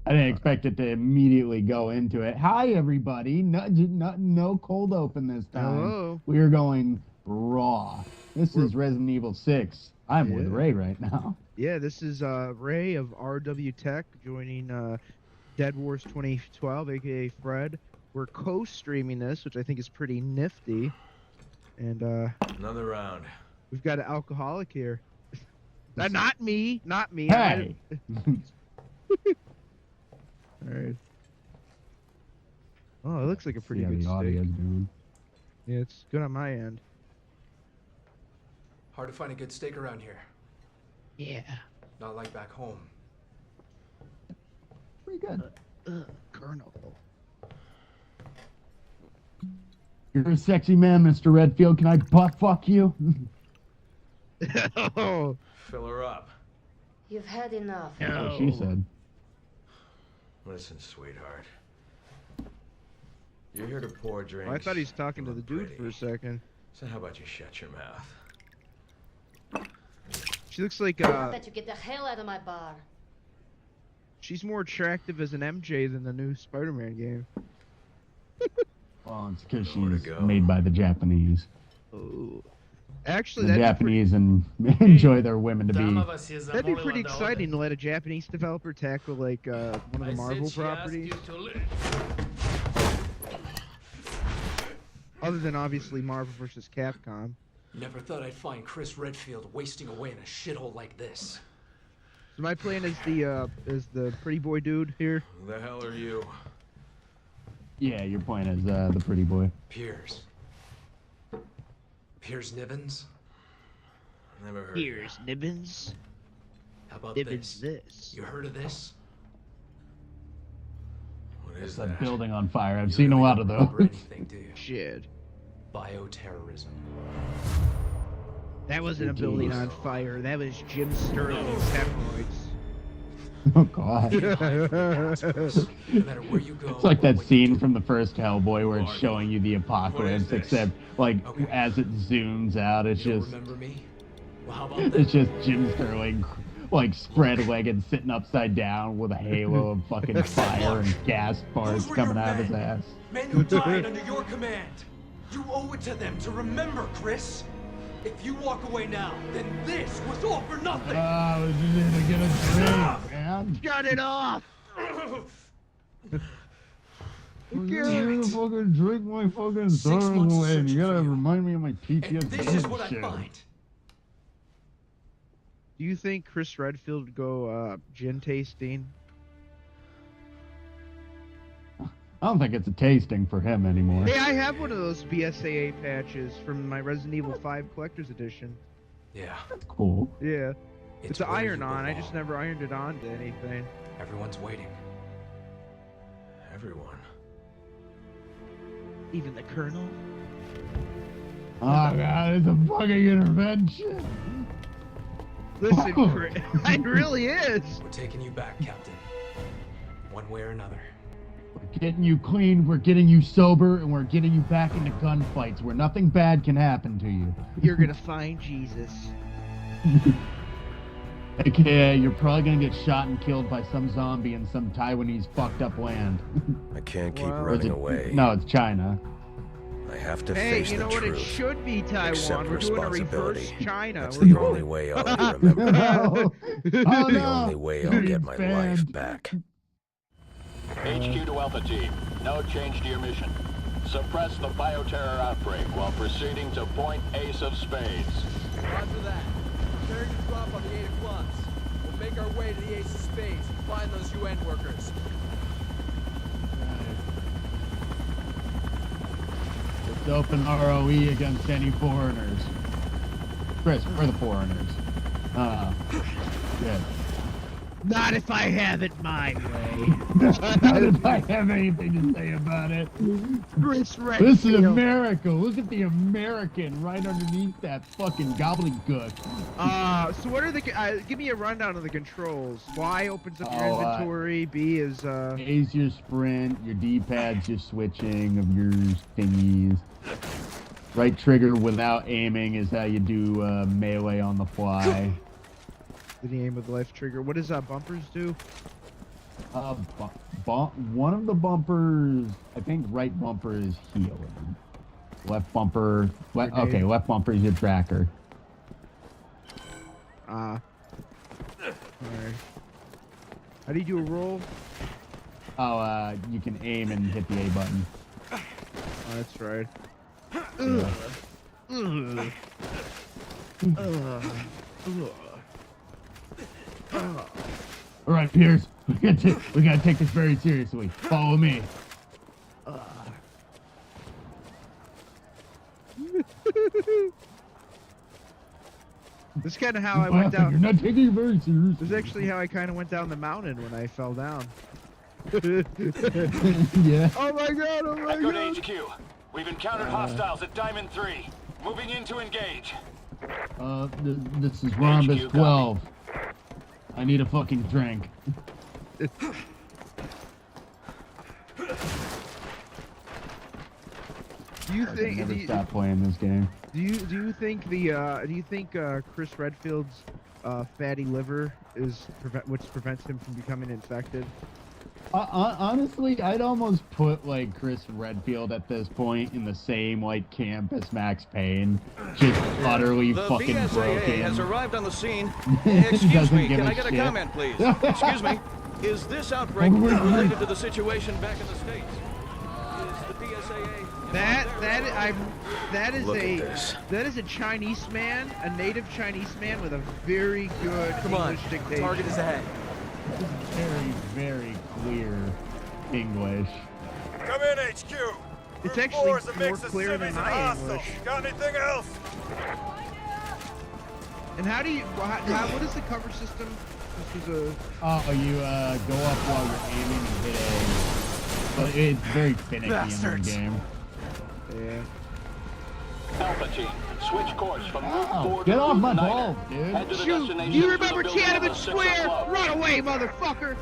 I didn't expect it to immediately go into it. Hi, everybody. No cold open this time. Hello. We are going raw. This is Resident Evil 6. I'm with Ray right now. Yeah, this is Ray of RW Tech joining Dead Wars 2012, aka Fred. We're co-streaming this, which I think is pretty nifty. And another round. We've got an alcoholic here. Not me. Hey. All right. Oh, it looks like a pretty good the steak. audio's doing. Yeah, it's good on my end. Hard to find a good steak around here. Yeah. Not like back home. Pretty good. Colonel. You're a sexy man, Mr. Redfield. Can I butt fuck you? Oh. Fill her up. You've had enough. That's what she said. Listen, sweetheart. You're here to pour drinks. Oh, I thought he was talking to the dude pretty. for a second. So how about you shut your mouth? She looks like I bet you get the hell out of my bar. she's more attractive as an MJ than the new Spider-Man game. Well, it's because Nowhere to she's go. made by the Japanese. Oh. Actually, The that'd Japanese and enjoy their women to be. That'd be pretty exciting to let a Japanese developer tackle like one of the Marvel properties. Other than obviously Marvel vs. Capcom. Never thought I'd find Chris Redfield wasting away in a shithole like this. So am I playing as the pretty boy dude here? Who the hell are you? Yeah, you're playing as the pretty boy. Piers. Piers Nibbins? Never heard. Here's Nibbins. How about Nibbins this? this. You heard of this? What It's is a that? building on fire. I've You seen a really lot don't of remember those. anything, do you? Shit. Bioterrorism. That wasn't a building on fire. That was Jim Sterling's hemorrhoids. Oh god. No matter where you go, It's like or that what you scene do, from the first Hellboy where it's showing you the apocalypse, this? except like Okay. as it zooms out, it's you don't just remember me? Well, how about it's that? just Jim Sterling like spread-legged sitting upside down with a halo of fucking fire and gas parts Those were coming your out of his men. ass. Men who died under your command. You owe it to them to remember, Chris. If you walk away now, then this was all for nothing. I was just gonna get a drink, man. Shut it off! You're gonna fucking drink my fucking 6 sorrows months of away, and you searching gotta for you. remind me of my PTSD. And this is what I shit. find. Do you think Chris Redfield would go gin tasting? I don't think it's a tasting for him anymore. Hey, I have one of those BSAA patches from my Resident Evil 5 Collector's Edition. Yeah. That's cool. Yeah. It's an where you iron-on. I just belong. never ironed it onto anything. Everyone's waiting. Everyone. Even the Colonel? Oh god, it's a fucking intervention. Listen, Chris, it really is. We're taking you back, Captain. One way or another. We're getting you clean, we're getting you sober, and we're getting you back into gunfights where nothing bad can happen to you. You're gonna find Jesus. AKA, you're probably gonna get shot and killed by some zombie in some Taiwanese fucked up land. I can't keep Wow. Or is running it- away. No, it's China. I have to Hey, face you the know what? It truth. should be Accept Taiwan. We're doing a reverse responsibility. China. That's We're the going- only way I'll ever remember. No. Oh, The no. only way I'll get my life Banned. back. HQ to Alpha Team. No change to your mission. Suppress the bioterror outbreak while proceeding to Point Ace of Spades. Roger that. Preparing to drop on the 8 of clubs. We'll make our way to the Ace of Spades and find those UN workers. It's open ROE against any foreigners. Chris, we're the foreigners. Good. Not if I have it my way. Not if I have anything to say about it. Chris Redfield. This is America. Look at the American right underneath that fucking gobbledygook. So what are the? Give me a rundown of the controls. Y opens up your Oh, inventory. B is A is your sprint. Your D-pad's your switching of your thingies. Right trigger without aiming is how you do melee on the fly. the aim with the left trigger. What does bumpers do? One of the bumpers, I think right bumper is healing. Left bumper, okay, left bumper is your tracker. Alright. How do you do a roll? Oh, you can aim and hit the A button. Oh, that's right. Yeah. All right, Pierce, we gotta take this very seriously. Follow me. This is kind of how I went You're down. not taking it very seriously. This is actually how I kind of went down the mountain when I fell down. Yeah. Oh my god! Oh my Echo god! to HQ. We've encountered hostiles at Diamond 3. Moving in to engage. This is Rhombus 12. I need a fucking drink. Do you I think? never stop playing this game. Do you think Chris Redfield's fatty liver is which prevents him from becoming infected? Honestly, I'd almost put like Chris Redfield at this point in the same like camp as Max Payne, just utterly The fucking BSAA broken. has arrived on the scene. Doesn't Excuse me, give can a I get a shit. comment, please? Excuse me. Is this outbreak related to the situation back in the States? Is the BSAA... That is a Chinese man, a native Chinese man with a very good English dictation. Target is ahead. Very, very clear English. Come in, HQ. It's Route actually 4 is a more mix of clear than civvies and my hostiles. English. Got anything else? And how do you? What is the cover system? This is a. Oh, you go up while you're aiming and hit A. But it's very finicky in the game. Yeah. Alpha team, switch course from Route 4 to Get off Route my 9. ball, dude. Head to the Shoot! destination You through remember the building on Tiananmen the 6th Square? floor. Run away, motherfucker!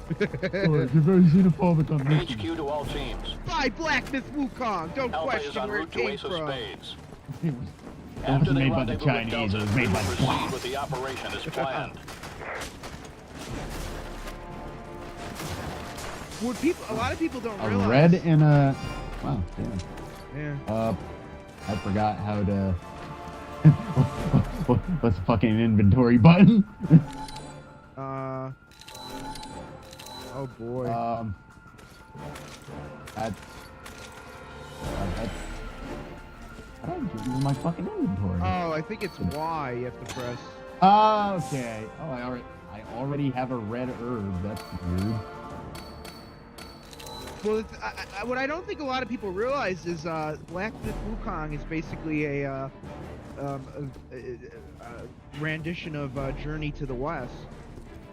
You're very xenophobic on this. HQ to all teams. By Black Myth Wukong! Don't Alpha is question en where it route to came Ace of from. Spades. It After wasn't they made by the rendezvous with Chinese, it Delta, was made we by will proceed Black. with the operation as planned. A lot of people don't A realize. red and a... Wow, damn. Yeah. I forgot how to... What's the fucking inventory button? Oh boy. That's... I don't use my fucking inventory. Oh, I think it's Y you have to press. Okay. Oh, I already have a red herb. That's weird. Well, what I don't think a lot of people realize is Black Myth Wukong is basically a rendition of Journey to the West.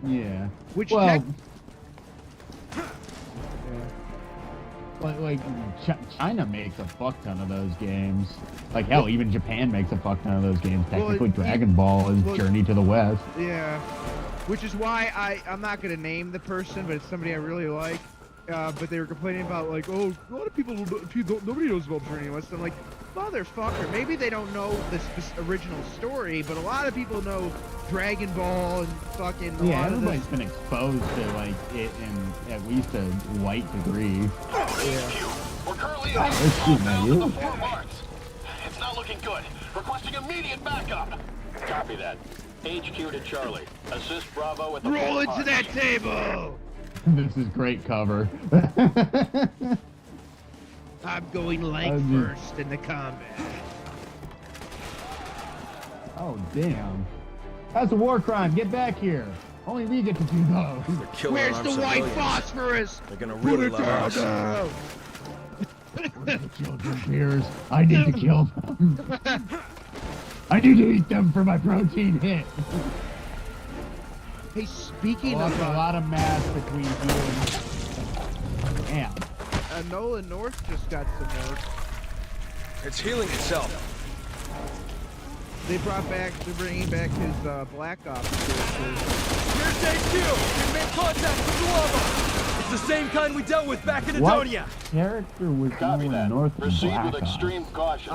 Yeah. Which well, yeah. like China makes a fuck ton of those games. Like hell, even Japan makes a fuck ton of those games. Technically, Dragon Ball is Journey to the West. Yeah. Which is why I'm not gonna name the person, but it's somebody I really like. But they were complaining about like, oh, a lot of people nobody knows about Journey to the West. I'm like, motherfucker, maybe they don't know the original story, but a lot of people know Dragon Ball and fucking. Yeah, everybody's been exposed to like it in at least a light degree. HQ, we're currently Oh, on let's see, man, the you- Fort Marks. It's not looking good. Requesting immediate backup. Copy that. HQ to Charlie. Assist Bravo with the Roll Fort into Marks. that table. This is great cover. I'm going leg I mean- first in the combat. Oh damn! That's a war crime. Get back here. Only we get to do those. They're killing Where's armed the white civilians. phosphorus? They're gonna really love us. Where's the children, Pierce? I need to kill them. I need to eat them for my protein hit. Hey, speaking Oh, of that's a lot of mass between you and... Damn. Nolan North just got some work. It's healing itself. They're bringing back his Black Ops. Here's HQ! We've made contact with the lava! It's the same kind we dealt with back in What Edonia! character was Copy going that. north of Proceed Black with Ops? extreme caution.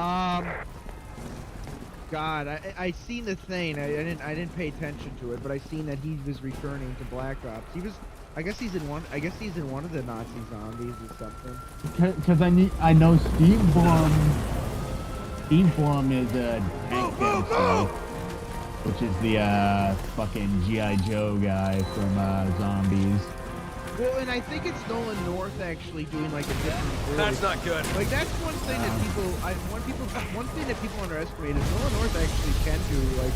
God, I seen the thing. I didn't pay attention to it, but I seen that he was returning to Black Ops. He was. I guess he's in one of the Nazi zombies or something. Because I know Steve Blum. Steve Blum is a tank gangster, which is the fucking G.I. Joe guy from Zombies. Well, and I think it's Nolan North actually doing like a different voice. That's not good. Like that's one thing that one thing that people underestimate is Nolan North actually can do like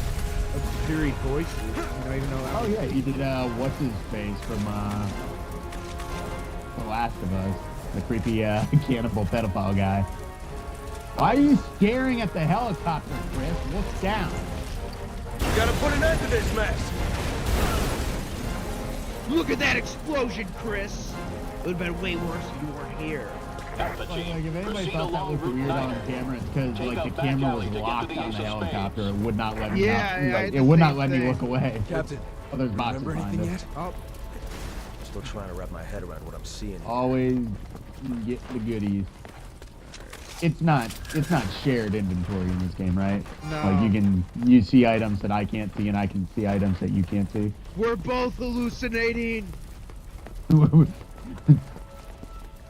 a series voices. You know, even though Oh yeah, he did what's his face from The Last of Us, the creepy cannibal pedophile guy. Why are you staring at the helicopter, Chris? Look down. You gotta put an end to this mess. Look at that explosion, Chris. It would have been way worse if you weren't here. Alpha Like, team, if anybody proceed thought that along looked Route weird on 9. camera, it's because Take like a the back camera alley was to get to locked the on the ace of helicopter. spades. It would not let me Yeah, out. yeah, I Like, had it the would not same let me thing. look away. Captain, Oh, there's boxes remember behind anything us. yet? Oh, Still trying to wrap my head around what I'm seeing. Always get the goodies. It's not shared inventory in this game, right? No. Like you see items that I can't see and I can see items that you can't see. we're both hallucinating.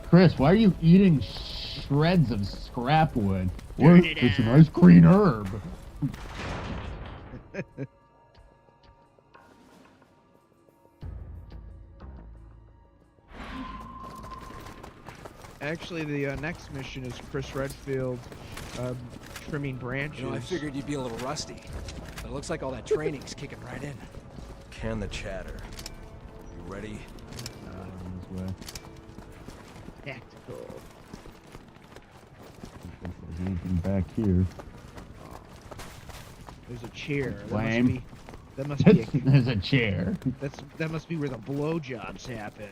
Chris, why are you eating shreds of scrap wood? Turn What? it It's a out. nice green herb. Actually, the next mission is Chris Redfield trimming branches. You know, I figured you'd be a little rusty, but it looks like all that training's kicking right in. Can the chatter. You ready? This way. Tactical. There's anything back here. There's a chair. Lame. That must be. There's a chair. That must be where the blowjobs happen.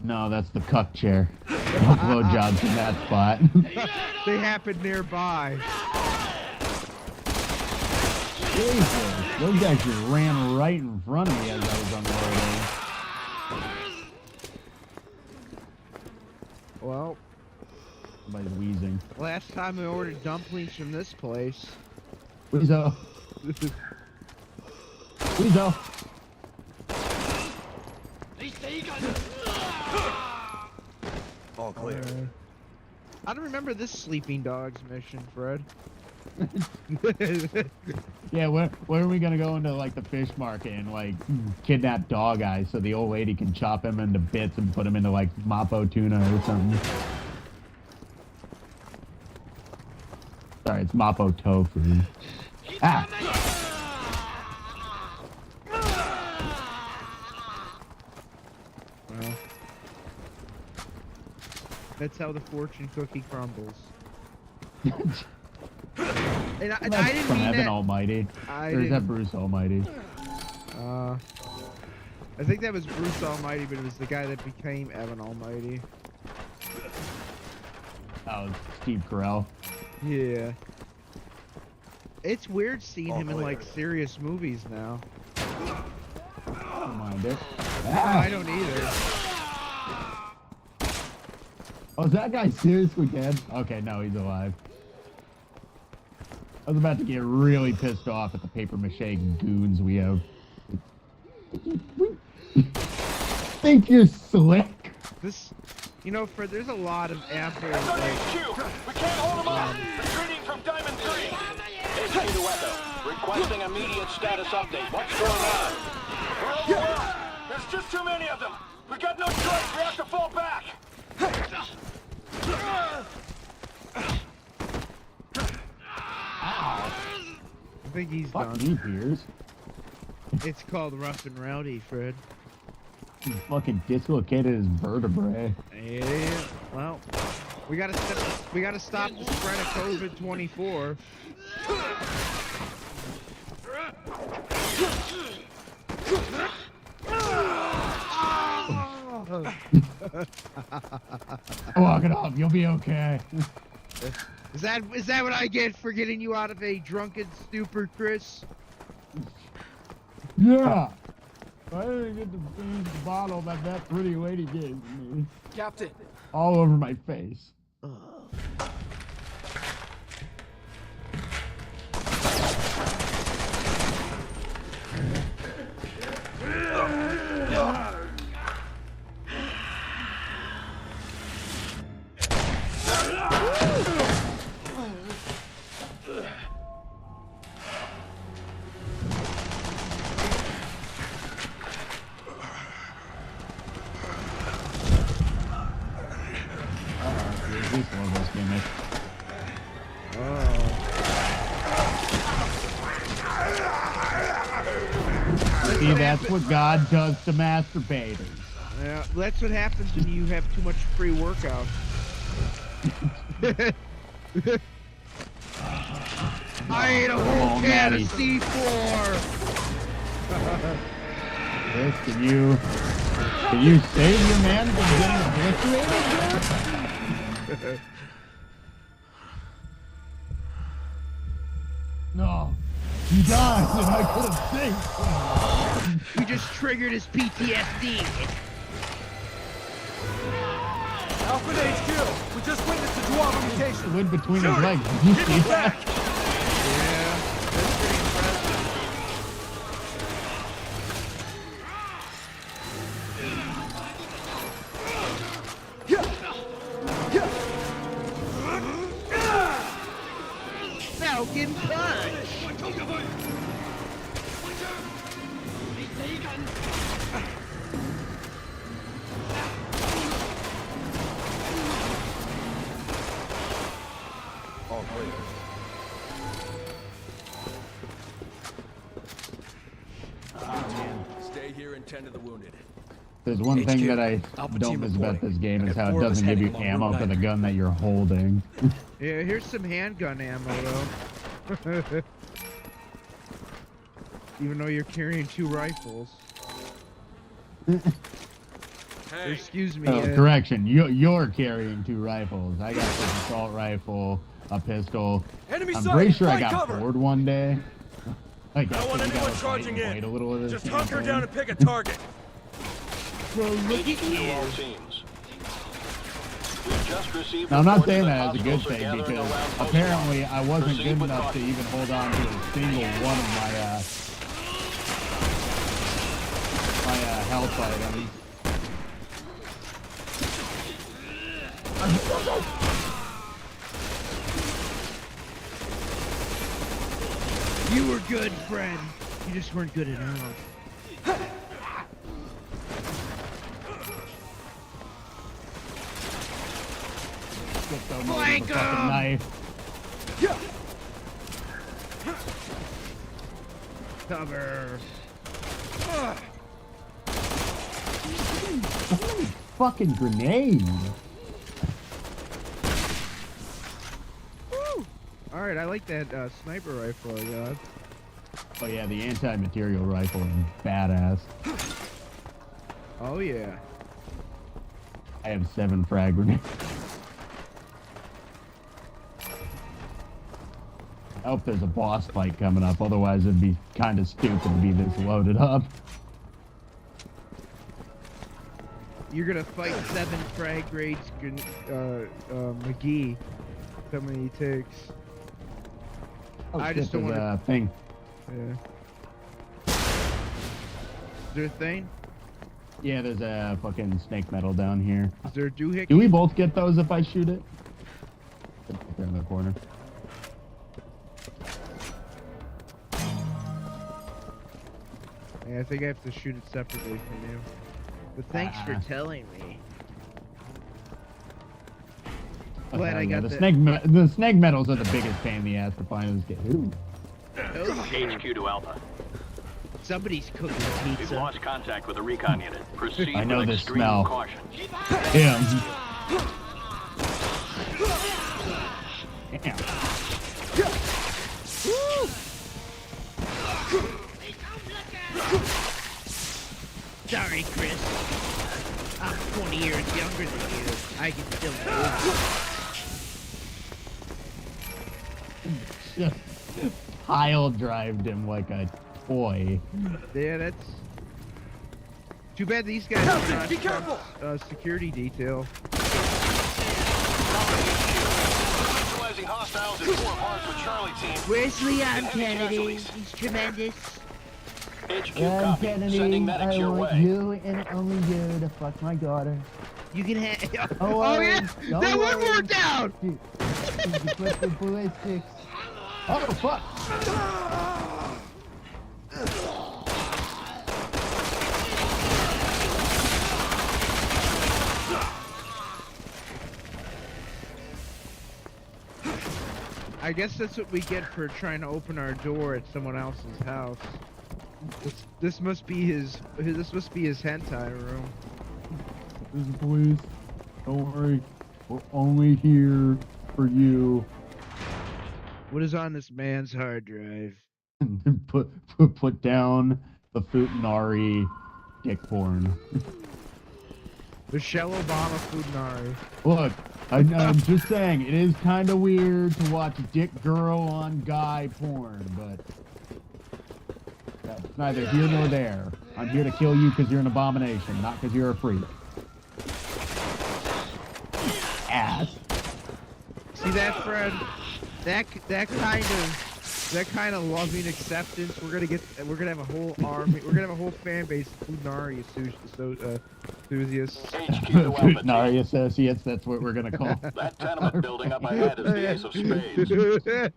No, that's the cuck chair. No blowjobs in that spot. They happen nearby. Jesus, those guys just ran right in front of me as I was unloading. Well, Somebody's wheezing. last time I ordered dumplings from this place. Weezo. Weezo. All clear. I don't remember this sleeping dogs mission, Fred. Yeah, where are we gonna go into like the fish market and like kidnap dog eyes so the old lady can chop him into bits and put him into like Mapo tuna or something? Sorry, it's Mapo tofu. Ah! Well, that's how the fortune cookie crumbles. And I That's didn't from mean Evan that. Almighty. I Or is that didn't- Bruce Almighty? I think that was Bruce Almighty, but it was the guy that became Evan Almighty. Oh, Steve Carell. Yeah. It's weird seeing All him in clear. like serious movies now. Don't mind it. I don't either. Oh, is that guy seriously dead? Okay, no, he's alive. I was about to get really pissed off at the paper mache goons we have. Think you're slick? This, you know, Fred, there's a lot of Apple. It's on Like, HQ! We can't hold them up! Retreating from Diamond 3! HQ to Echo. Requesting immediate status update. What's going on? We're overwhelmed! There's just too many of them! We got no choice! We have to fall back! I think he's Fuck done. me, Piers. It's called Rough and Rowdy, Fred. He fucking dislocated his vertebrae. Yeah. Well, we gotta stop the spread of COVID-24. Walk it off, you'll be okay. Is that what I get for getting you out of a drunken stupor, Chris? Yeah. I didn't get to finish the bottle that pretty lady gave me. Captain, All over my face. See, that's what God does to masturbators. Yeah, that's what happens when you have too much free workout. I ate a whole can of C4. Chris, can you save your man from getting obliterated, dude? No. He died, and I could have saved him. You just triggered his PTSD. Alpha HQ, we just witnessed a Dwarf mutation. Went between his legs. Did you see that? Yeah, that's pretty impressive. Falcon punch. All clear. Stay here and tend to the wounded. There's one thing HQ, that I Alpha don't team miss about reporting. this game I is got how it 4 of us doesn't give you heading along ammo Route for the 9. gun that you're holding. Yeah, here's some handgun ammo though. Even though you're carrying 2 rifles. Hey, Excuse me. Oh, correction. You're carrying 2 rifles. I got an assault rifle, a pistol. enemy I'm sighted, pretty sure I find got cover. bored one day. I don't want anyone charging in. Wait a little of this Just hunker campaign. down and pick a target. Well, look at HQ you. all teams. We've just received Now, I'm not reports saying that that as a good hostiles are thing gathering because around Post apparently Rock. I wasn't Proceed good with enough to caution. even hold on to a single one of my health items. You were good, friend. You just weren't good enough. Get the Flank motherfucking 'em! knife. Cover. Fucking grenade. Alright, I like that sniper rifle I got. Oh yeah, the anti-material rifle is badass. Oh yeah. I have 7 frag grenades. I hope there's a boss fight coming up, otherwise it'd be kind of stupid to be this loaded up. You're gonna fight 7 frag grades, McGee. How many he takes. Oh, I shit, just don't there's wanna- a thing. Yeah. Is there a thing? Yeah, there's a fucking snake metal down here. Is there a doohickey? Do we both get those if I shoot it? They're in the corner. Yeah, I think I have to shoot it separately from you. But thanks for telling me. Glad I got the that. the snake metals are the biggest pain in the ass to find in this game. Ooh. HQ to Alpha. Somebody's cooking We've pizza. lost contact with the recon unit. Proceed I know with this extreme smell. caution. Damn. Damn. Sorry, Chris. I'm 20 years younger than you. I can still move. Just pile drived him like a toy. Yeah, that's... Too bad these guys Captain, are not be careful! security detail. Neutralizing hostiles in 4 parts with Charlie team. Where's Leon Heavy Kennedy? casualties. He's tremendous. HQ Yeah, copy. Kennedy, Sending medics I your want way. you and only you to fuck my daughter. You can have... Oh, Oh, yeah! don't That one worry. more down! Dude, you put the ballistics. Oh, fuck! I guess that's what we get for trying to open our door at someone else's house. This must be his. This must be his hentai room. This is the police. Don't worry. We're only here for you. What is on this man's hard drive? put down the Futanari dick porn. Michelle Obama Futanari. Look, I'm just saying, it is kind of weird to watch dick girl on guy porn, but that's neither here nor there. I'm here to kill you because you're an abomination, not because you're a freak. Ass. See that, Fred? That kind of loving acceptance. We're gonna have a whole army. We're gonna have a whole fan base of Futanari enthusiasts. HQ to Alpha Futanari Team. Associates, that's what we're gonna call. That tenement building up ahead is the Ace of Spades.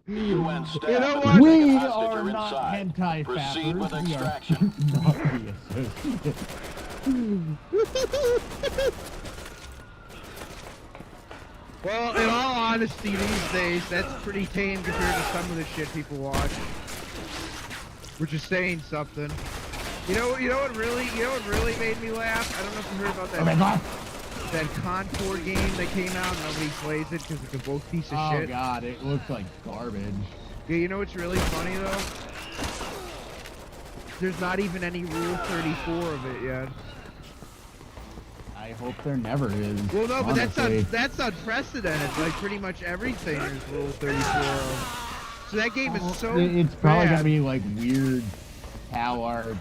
UN staff You know and what? the We ticket hostage are not inside. hentai Proceed with fappers. We are extraction. Futanari Associates. Well, in all honesty, these days, that's pretty tame compared to some of the shit people watch. Which is saying something. You know what really made me laugh? I don't know if you heard about that. Oh my God. That Concord game that came out and nobody plays it because it's a woke piece of Oh shit. God, it looks like garbage. Yeah, you know what's really funny though? There's not even any Rule 34 of it yet. I hope there never is. Well, no, but honestly. that's unprecedented. Like pretty much everything is Rule 34 of. So that game is so It's probably bad. gonna be like weird cow art,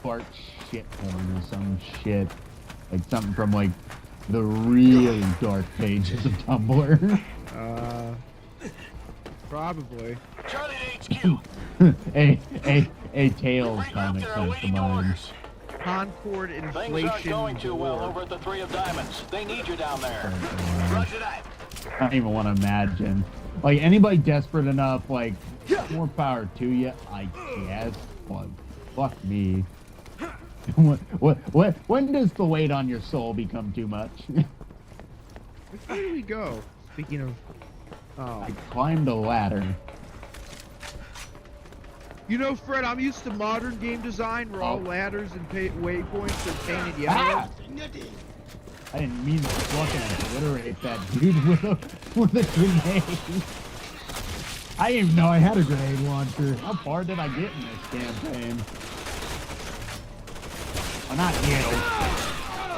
fart shit porn or some shit. Like something from like the really dark pages of Tumblr. Probably. Charlie to HQ. a Tales Regroup, comic there are comes to waiting mind. orders. Concord Things inflation. aren't going too well war. over at the Three of Diamonds. They need you down there. Roger that. I don't even want to imagine. Like anybody desperate enough, like more power to you, I guess. But fuck me. When does the weight on your soul become too much? Where do we go? Speaking of, I climbed a ladder. you know, Fred, I'm used to modern game design where all ladders and waypoints are painted yellow. Ah! I didn't mean to fucking obliterate that dude with a grenade. I didn't even know I had a grenade launcher. How far did I get in this campaign? Well, not you.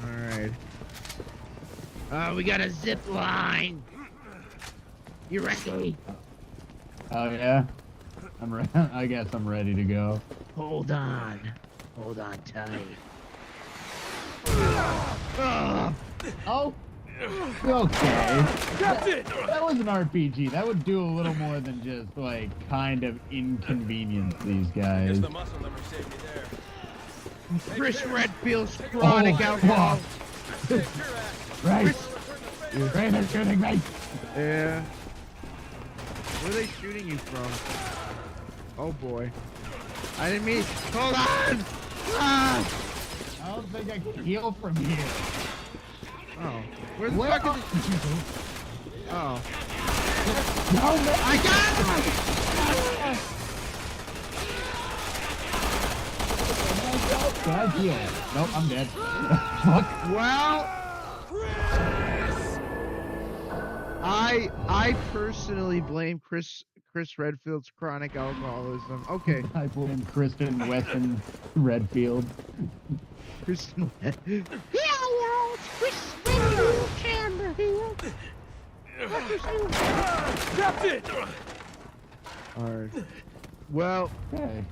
Alright. We got a zip line. You ready? Oh yeah? I guess I'm ready to go. Hold on. Hold on tight. Oh! Okay. That was an RPG. That would do a little more than just, like, kind of inconvenience these guys. Guess the muscle memory saved me there. Chris Redfield's chronic alcohol. fuck. Right. Right, they're shooting me. Yeah. Where are they shooting you from? Oh boy. I didn't mean. Hold on! Ah! I don't think I can heal from here. Oh. Where the Where fuck are is it? Oh. No, no, I got him! Can I heal? Nope, I'm dead. Fuck. Well, I personally blame Chris Redfield's chronic alcoholism. Okay. I blame Kristen Weston Redfield. Kristen. Hello, it's Chris Redfield Camber here. Captain! Alright. Well, Okay.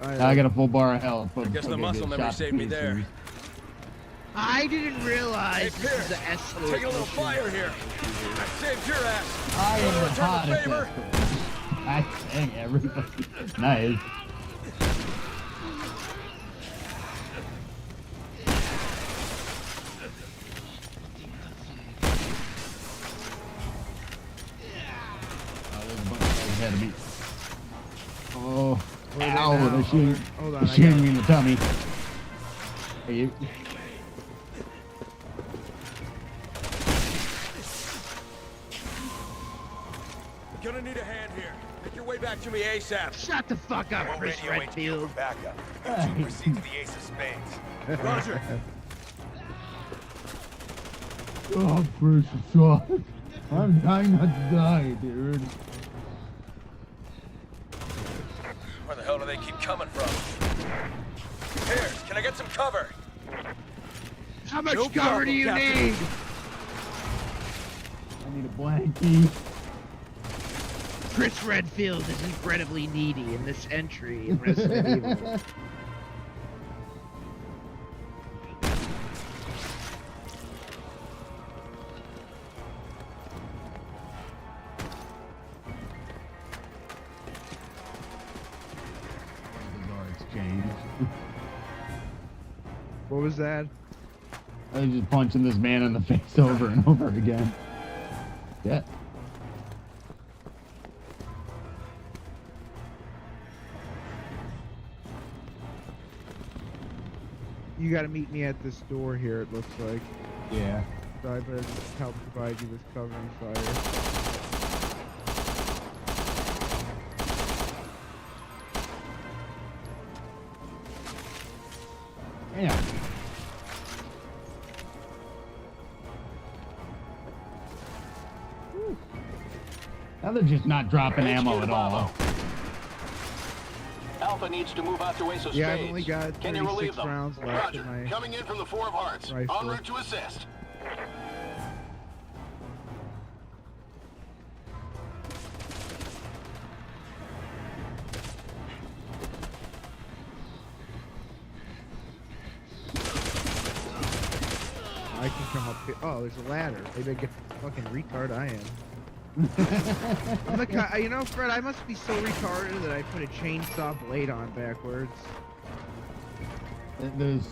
I Now I got a full bar of health. I guess the muscle memory saved me there. I didn't realize Hey, this Pierce, is an escort. Taking a little mission. fire here. I saved your ass. I am the Return the hottest favor. escort. I dang everybody. Nice. ahead of me. Oh, Where are they ow, now? they're shooting, Hold on, they're I shooting got me in the tummy. Hey, you. Gonna need a hand here. Make your way back to me ASAP. Shut the fuck up, Chris Redfield. Backup. Hey. Proceed to the Ace of Spades. Roger. Oh, precious sauce. I'm trying not to die, dude. Where the hell do they keep coming from? Here, can I get some cover? How much No cover problem, do you Captain. need? I need a blankie. Chris Redfield is incredibly needy in this entry in Resident Evil. Bizarre exchange. What was that? I was just punching this man in the face over and over again. Yeah. You gotta meet me at this door here, it looks like. Yeah. So I better just help provide you with cover and fire. Yeah. Now they're just not dropping ammo at all. Alpha needs to move out to Ace of Yeah, I've Spades. only got Can you relieve 36 them? rounds left Roger. in my Coming in from the Four of Hearts. rifle. En route to assist. I can come up here. Oh, there's a ladder. Maybe I get the fucking retard I am. I'm the you know, Fred, I must be so retarded that I put a chainsaw blade on backwards. There's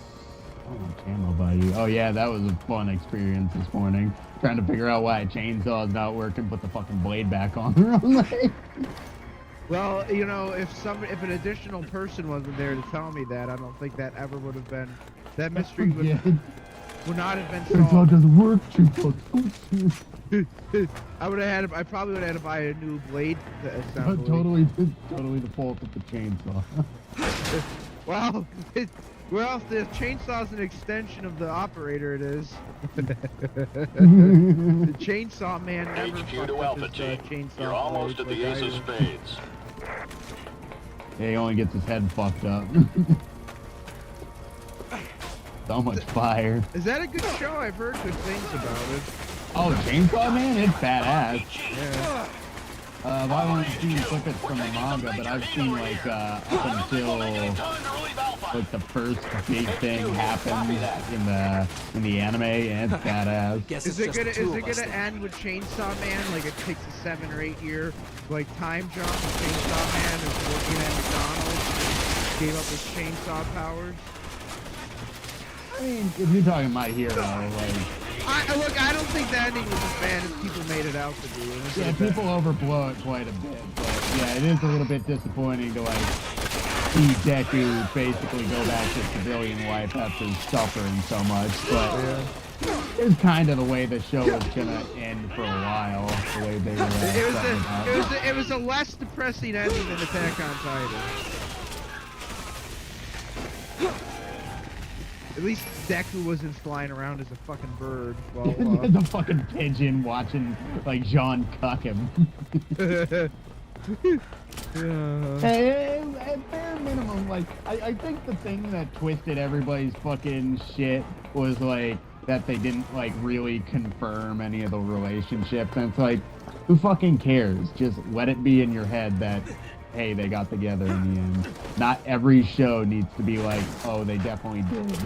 camo by you. Oh yeah, that was a fun experience this morning. Trying to figure out why a chainsaw is not working, put the fucking blade back on the wrong leg. Well, you know, if an additional person wasn't there to tell me that, I don't think that ever would have been. That mystery would not have been Chainsaw solved. doesn't work. Chainsaw. I probably would have had to buy a new blade assembly. Totally the fault of the chainsaw. Well, well, if the chainsaw's an extension of the operator, it is. The chainsaw man never HQ fucked to up Alpha his Team. chainsaw You're almost at blade the like Ace I of do. Spades. Yeah, he only gets his head fucked up. So much fire. Is that a good show? I've heard good things about it. Oh, Chainsaw Man? It's badass. Yeah. I've only seen snippets from the manga, but I've seen like up until like the first big thing happens in the anime, and it's badass. Is it gonna end with Chainsaw Man? Like it takes a 7 or 8 year like time jump. And Chainsaw Man is working at McDonald's, gave up his chainsaw powers. I mean, if you're talking My Hero, like Look, I don't think the ending was as bad as people made it out to be. yeah, people overblow it quite a bit, but yeah, it is a little bit disappointing to like see Deku basically go back to civilian life after suffering so much, but it's kind of the way the show was gonna end for a while, the way they were it was a less depressing ending than Attack on Titan. At least Deku wasn't flying around as a fucking bird. While, the fucking pigeon watching like Jean cuck him. Hey, at bare minimum, like I think the thing that twisted everybody's fucking shit was like that they didn't like really confirm any of the relationships, and it's like, who fucking cares? Just let it be in your head that hey, they got together in the end. Not every show needs to be like, oh, they definitely did.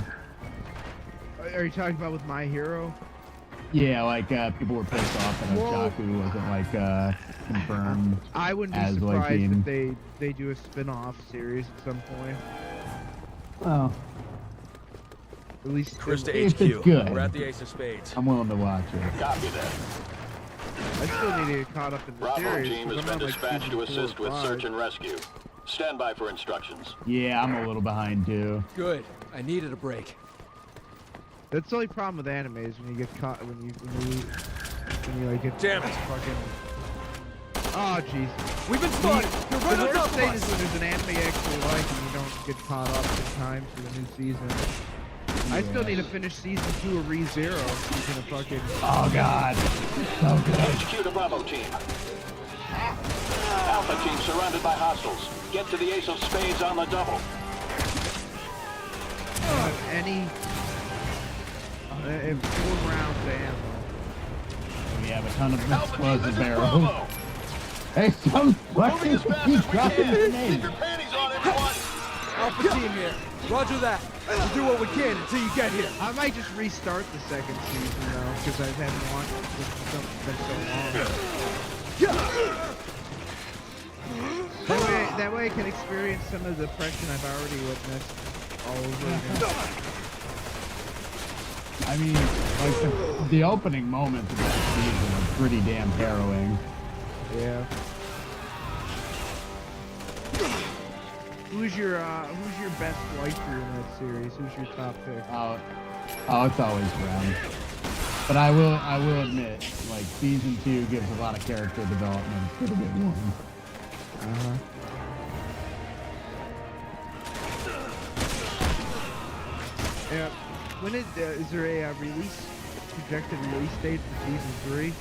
Are you talking about with My Hero? Yeah, like people were pissed off that Oshaku wasn't like confirmed. I wouldn't be as, like, surprised being- if they do a spin-off series at some point. Well, At least Chris to If HQ. it's good. We're at the Ace of Spades. I'm willing to watch it. Copy that. I still need to get caught up in the Bravo series. team 'cause has I'm been on, like, dispatched to season 4 assist or with 5. search and rescue. Stand by for instructions. Yeah, I'm a little behind too. Good. I needed a break. That's the only problem with anime is when you get caught when you like get Damn it. fucking. Oh jeez. We've been spotted. You're right The on top worst of thing us. is when there's an anime I actually like and you don't get caught up in time for the new season. I still need to finish season 2 of ReZero. Season of fucking. Oh god, so good. HQ to Bravo team. Alpha team surrounded by hostiles. Get to the ace of spades on the double. Any. 4 rounds of ammo. We have a ton of Alpha team, explosive this is barrels. Bravo. Hey, some Moving fucking as fast keep as we dropping can. Keep grenades. your panties on, everyone. Alpha team here. Roger that. We'll do what we can until you get here. I might just restart the second season though, because I haven't watched it for been so long. That way I can experience some of the depression I've already witnessed all over again. I mean, like the opening moments of that season are pretty damn harrowing. Yeah. Who's your best waifu in that series? Who's your top pick? Oh, it's always Ren. But I will admit, like season 2 gives a lot of character development to the good one. Yeah. When is there a projected release date for season 3?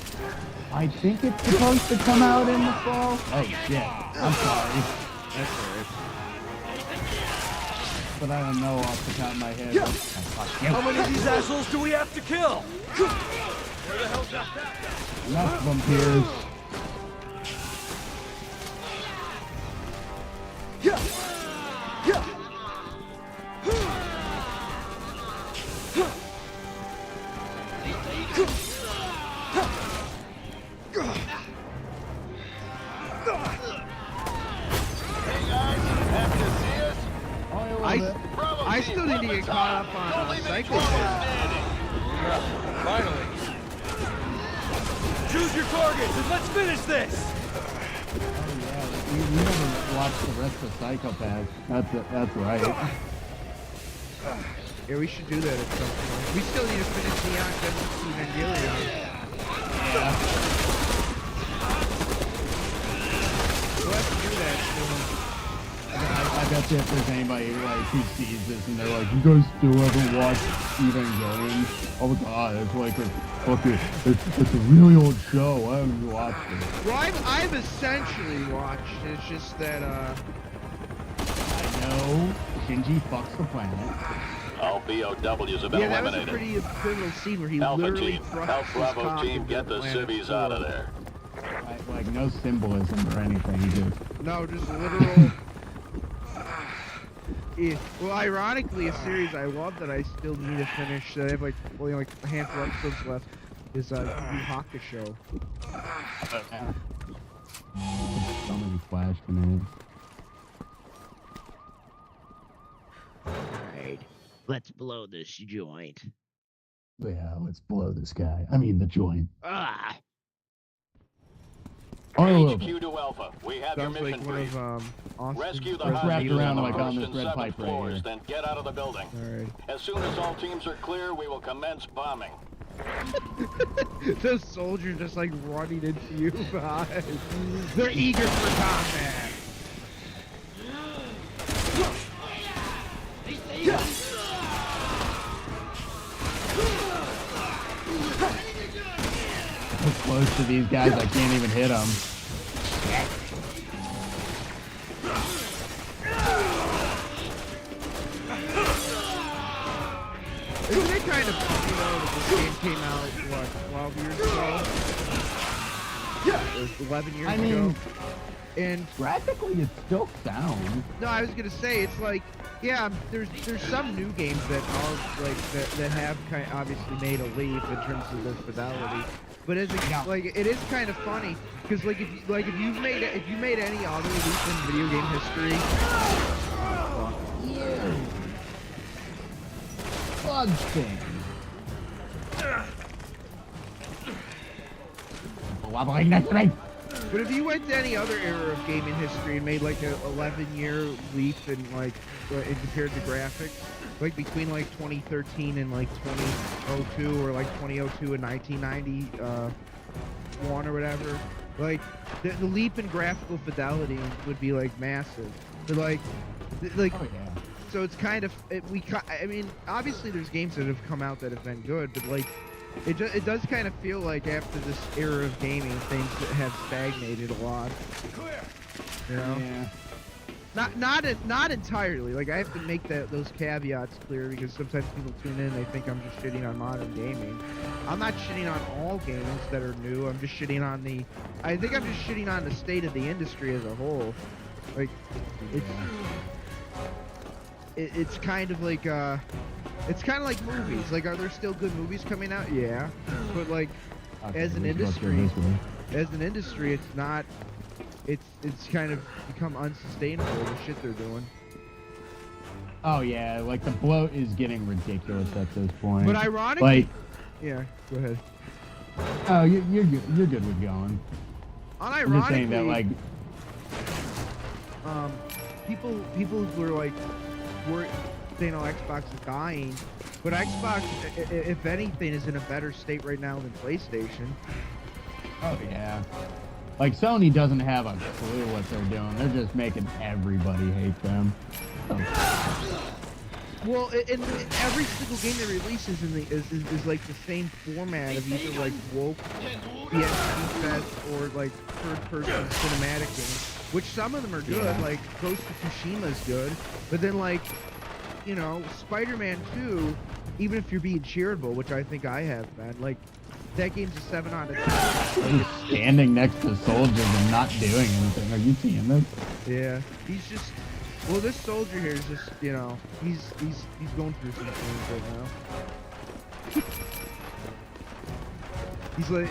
I think it's supposed to come out in the fall. Oh shit! I'm sorry, That's alright. but I don't know off the top of my head. Oh, fuck you. How many of these assholes do we have to kill? Enough vampires. I still need to get caught up on Psycho. Finally. Choose your targets and let's finish this. Oh yeah, we never watched the rest of Psychopaths. That's right. Yeah, we should do that at some point. We still need to finish Neon Evangelion. We'll have to do that soon. I bet you if there's anybody like who sees this and they're like, you guys still haven't watched Evangelion? Oh my god, it's like a fucking, it's a really old show. I haven't watched it. Well, I've essentially watched. It's just that I know Shinji fucks the planet. All BOWs have been yeah, that was a eliminated. pretty pivotal scene where he Alpha literally team, thrust help his Bravo cock team into get the planet's civvies core. out of there. Like no symbolism or anything. Just No, just literal. Yeah. Well, ironically, a series I love that I still need to finish. That I have like only like a handful of episodes left. Is Yu Hakusho. so many flash grenades. Alright, let's blow this joint. Yeah, let's blow this guy. I mean the joint. Ah! Oh, HQ to Alpha. We have your Sounds mission like one brief. of Austin's Rescue the It's wrapped hostages around on the like on first this and red 7th pipe right floors, here. then get out of the building. Alright. As soon as all teams are clear, we will commence bombing. Those soldiers just like running into you guys. They're eager for combat. So close to these guys, I can't even hit them. Isn't it kind of funny though that this game came out, what, 12 years ago? Yeah. It was 11 years I ago. mean, And graphically it's still sound. no, I was gonna say it's like, yeah, there's some new games that are like that have kind of obviously made a leap in terms of their fidelity. But as a, like it is kind of funny because like if you made any other leap in video game history, Bug thing. wobbling next to me. But if you went to any other era of gaming history and made like an 11-year leap in like in compared to graphics, like between like 2013 and like 2002 or like 2002 and 1991 or whatever, like the leap in graphical fidelity would be like massive. But like Oh, yeah. so it's kind of I mean, obviously there's games that have come out that have been good, but like it does kind of feel like after this era of gaming, things have stagnated a lot. Clear. You know? Yeah. Not entirely. Like I have to make those caveats clear because sometimes people tune in and they think I'm just shitting on modern gaming. I'm not shitting on all games that are new. I'm just shitting on I think I'm just shitting on the state of the industry as a whole. Like it's kind of like it's kind of like movies. Like, are there still good movies coming out? Yeah, but like as an industry, it's not. It's kind of become unsustainable, the shit they're doing. Oh yeah, like the bloat is getting ridiculous at this point. But ironically, like, yeah, go ahead. Oh, you're good with going. Unironically, I'm just saying that, like, people who are like, saying, oh, Xbox is dying, but Xbox, if anything, is in a better state right now than PlayStation. Oh yeah. Like, Sony doesn't have a clue what they're doing. They're just making everybody hate them. Well, in every single game they release is like the same format of either like woke PSP fest or like third-person cinematic games, which some of them are good. Like Ghost of Tsushima's good, but then like, you know, Spider-Man 2, even if you're being charitable, which I think I have been, like, that game's a 7 out of 10. He's standing next to soldiers and not doing anything. Are you seeing this? Yeah, he's just. Well, this soldier here is just, you know, he's going through some things right now.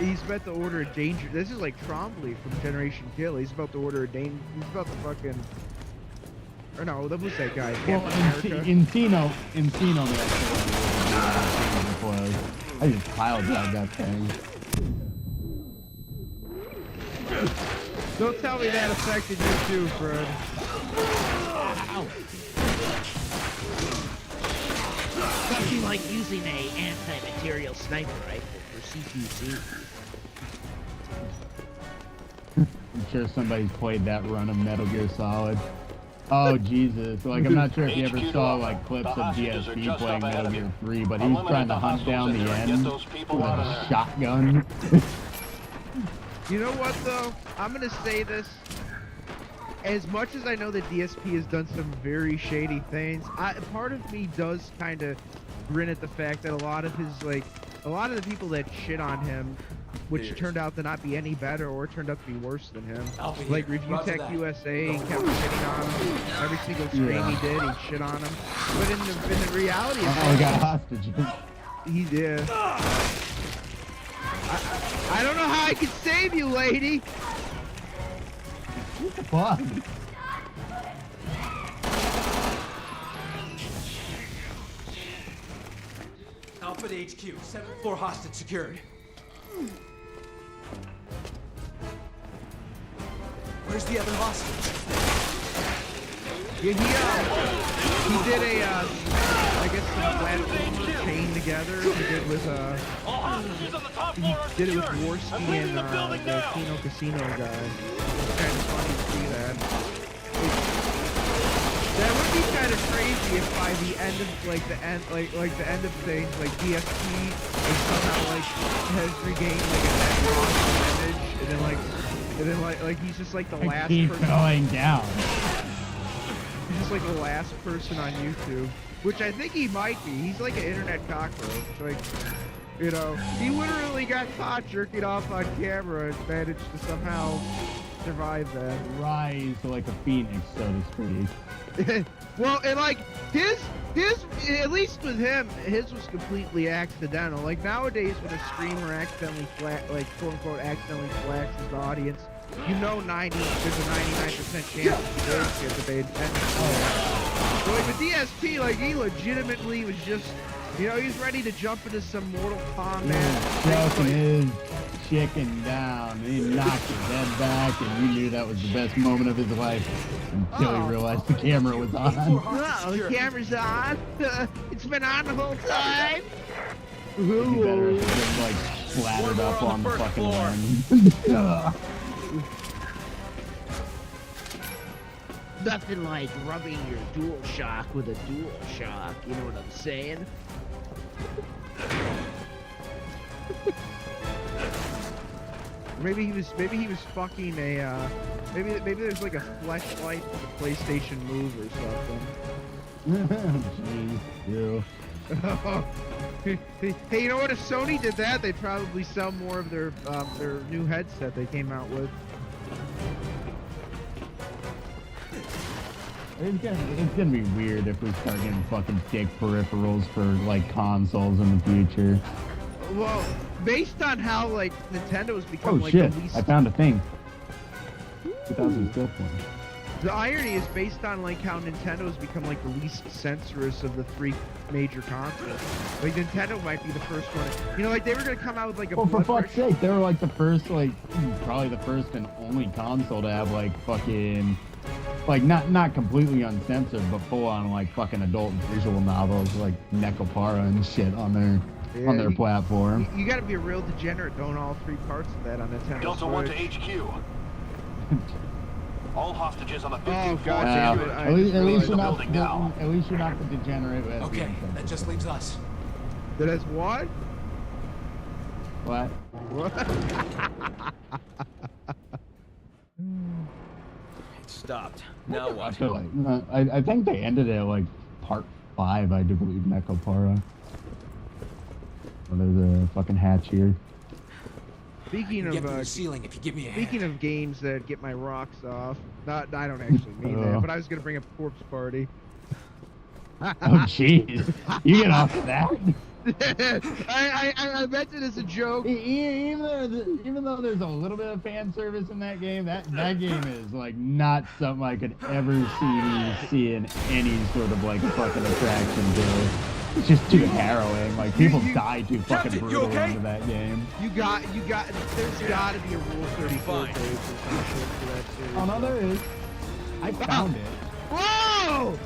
He's about to order a danger. This is like Trombley from Generation Kill. He's about to order a danger. He's about to fucking. Or no, that was that guy. Well, Encino close. I just piled out that thing. Don't tell me that affected you too, Fred. Something like using a anti-material sniper rifle for CQC. I'm sure somebody's played that run of Metal Gear Solid. Oh, Jesus. Like, I'm not sure if you ever saw, like, clips of DSP playing Metal Gear 3, but he's trying to hunt down the end with a shotgun. You know what, though? I'm gonna say this. As much as I know that DSP has done some very shady things, part of me does kind of grin at the fact that a lot of the people that shit on him, which turned out to not be any better or turned out to be worse than him, like Review Tech USA kept shitting on him. Every single stream he did, he shit on him. But in the reality of Oh, we got hostages. he did. I don't know how I can save you, lady. What the fuck? Alpha to HQ, 7th floor hostage secured. Where's the other hostage? Yeah, he did a, I guess some platformer chain together. He did with, he did it with Warski and, the Kino Casino guy. It's kind of funny to see that. That would be kind of crazy if by the end of, like the end of things, like DSP is somehow, like, has regained, like, a net image, and then, like, he's just, like, the last Keep person. going down. He's just like the last person on YouTube, which I think he might be. He's like an internet cockroach. Like, you know, he literally got caught jerking off on camera and managed to somehow survive that. Rise to like a phoenix, so to speak. Well, and like his, at least with him, his was completely accidental. Like nowadays, when a streamer accidentally like quote unquote accidentally flags his audience, you know, there's a 99% chance that they intended to. But like with DSP, like he legitimately was just You know, he's ready to jump into some Mortal Kombat. Choking his chicken down. He knocked his head back, and you knew that was the best moment of his life until he realized the camera was on. Oh, the camera's on. It's been on the whole time. It'd be better if it was like splattered up on the fucking land. Nothing like rubbing your dual shock with a dual shock, you know what I'm saying? Maybe he was fucking a maybe there's like a flashlight for the PlayStation Move or something. Jeez, Hey, you know what? If Sony did that, they'd probably sell more of their new headset they came out with. It's gonna be weird if we start getting fucking dick peripherals for like consoles in the future. Well, based on how like Nintendo's become Oh like shit! the least. I found a thing. 2000 still point. The irony is based on like how Nintendo's become like the least censorious of the three major consoles. Like Nintendo might be the first one. You know, like they were gonna come out with like a. Well, for blood fuck's sake, they were like the first, like probably the first and only console to have like fucking, like not completely uncensored, but full on like fucking adult visual novels like Necopara and shit on their platform. You gotta be a real degenerate going all three parts of that on Nintendo Delta 1 to Switch. HQ. All hostages on the 15th Oh, floor. God damn it. At least you're not building now. at least you're not the degenerate. With Okay, that just leaves us. That is what? What? What? It stopped. Now I what? feel like I think they ended it at like part 5. I do believe Necopara. Oh, there's a fucking hatch here. Speaking Get to the of ceiling if you give me a hand. speaking of games that get my rocks off, I don't actually mean that, but I was gonna bring up Corpse Party. Oh jeez, you get off of that. I meant it as a joke. Even though there's a little bit of fan service in that game, that game is like not something I could ever see in any sort of like fucking attraction to. It's just too harrowing. Like people die too fucking Captain, you brutally okay? into that game. You got. There's got to be a Rule 34 Fine. page or some shit for that series. Oh no, there is. I found it. Whoa!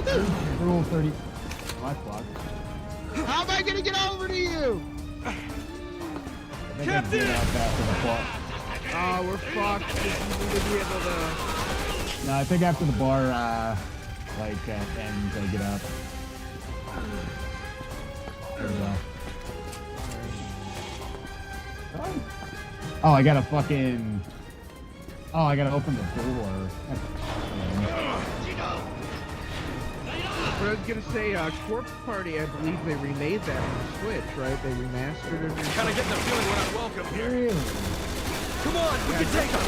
There's Rule 30. My fuck. How am I gonna get over to you? Captain! Oh, we're fucked. We'll be able to. No, I think after the bar, ends, I get up. There we go. Oh, I gotta fucking... Oh, I gotta open the door. But I was gonna say, Corpse Party, I believe they remade that on the Switch, right? They remastered it. Kind of getting the feeling we're not welcome here. Really? Come on, we can take them.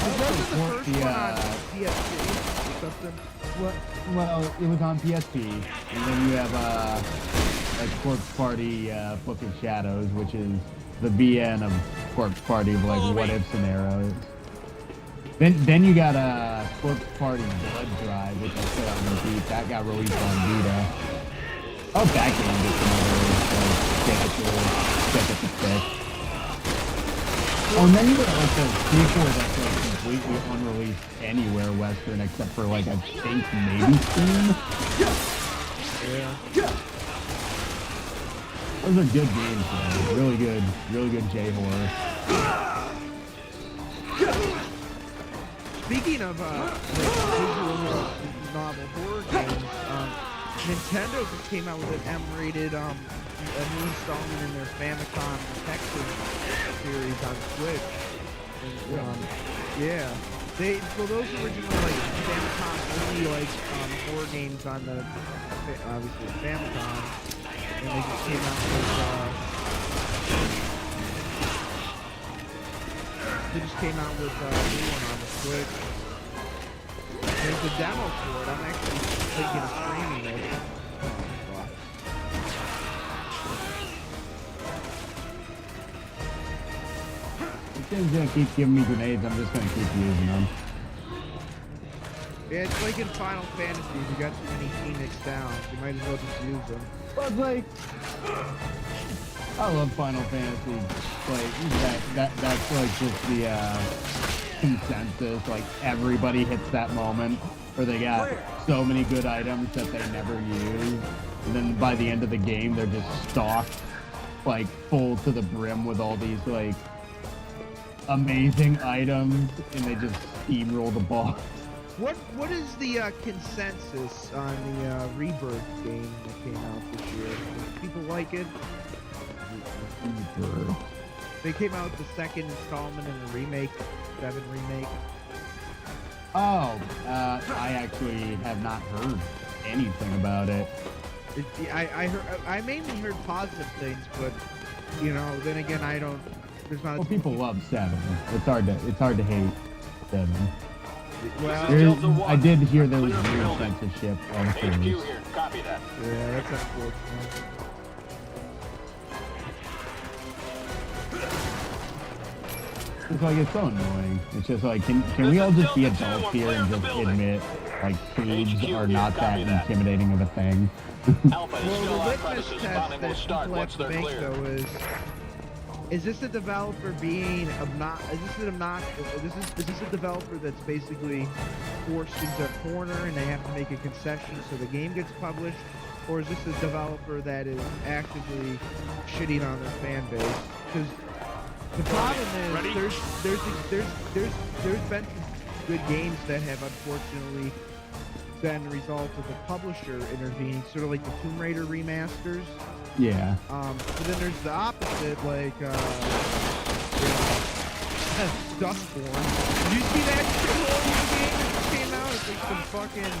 Wasn't the first one on PSP or something? Well, it was on PSP, and then you have, like, Corpse Party, Book of Shadows, which is the VN of Corpse Party, of, like, what-if scenarios. Then you got, Corpse Party Blood Drive, which I put on repeat. That got released on Vita. Oh, that game gets another, like, get the stick. Oh, and then you got, like, the sequel that's, like, completely unreleased anywhere Western, except for, like, I think maybe Steam? Yeah. Those are good games, though. Really good J-horror. Speaking of visual novel horror games, Nintendo just came out with an M-rated a new installment in their Famicom Detective series on Switch. And, yeah. Well, those original like Famicom only like horror games on the obviously Famicom, and they just came out with a new one on the Switch. There's a demo for it. I'm actually thinking of streaming it. This thing's gonna keep giving me grenades, I'm just gonna keep using them. Yeah, it's like in Final Fantasy. If you got too many Phoenix downs, you might as well just use them. But like, I love Final Fantasy. Like that's like just the consensus. Like everybody hits that moment where they got so many good items that they never use, and then by the end of the game, they're just stocked, like full to the brim with all these like amazing items, and they just steamroll the boss. What is the consensus on the Rebirth game that came out this year? Do people like it? Rebirth. They came out with the second installment in the remake, 7 remake. Oh, I actually have not heard anything about it. I mainly heard positive things, but you know, then again, I don't. There's not. Well, people love 7. It's hard to hate 7. Well, I did hear there was real censorship on HQ things. here. Copy that. yeah, that's unfortunate. It's like, it's so annoying. It's just like, can we all just be adults here and just admit, like, foods are not that intimidating of a thing? Alpha is Well, still the on litmus premises. test Bombing will that start people once have to they're make, clear. though, is this a developer being obnoxious? Is this a developer that's basically forced into a corner and they have to make a concession so the game gets published, or is this a developer that is actively shitting on their fan base? Because the problem is there's been some good games that have unfortunately been a result of the publisher intervening, sort of like the Tomb Raider remasters. Yeah. But then there's the opposite, like, Dustborn. Did you see that shit game that just came out? It's like some fucking,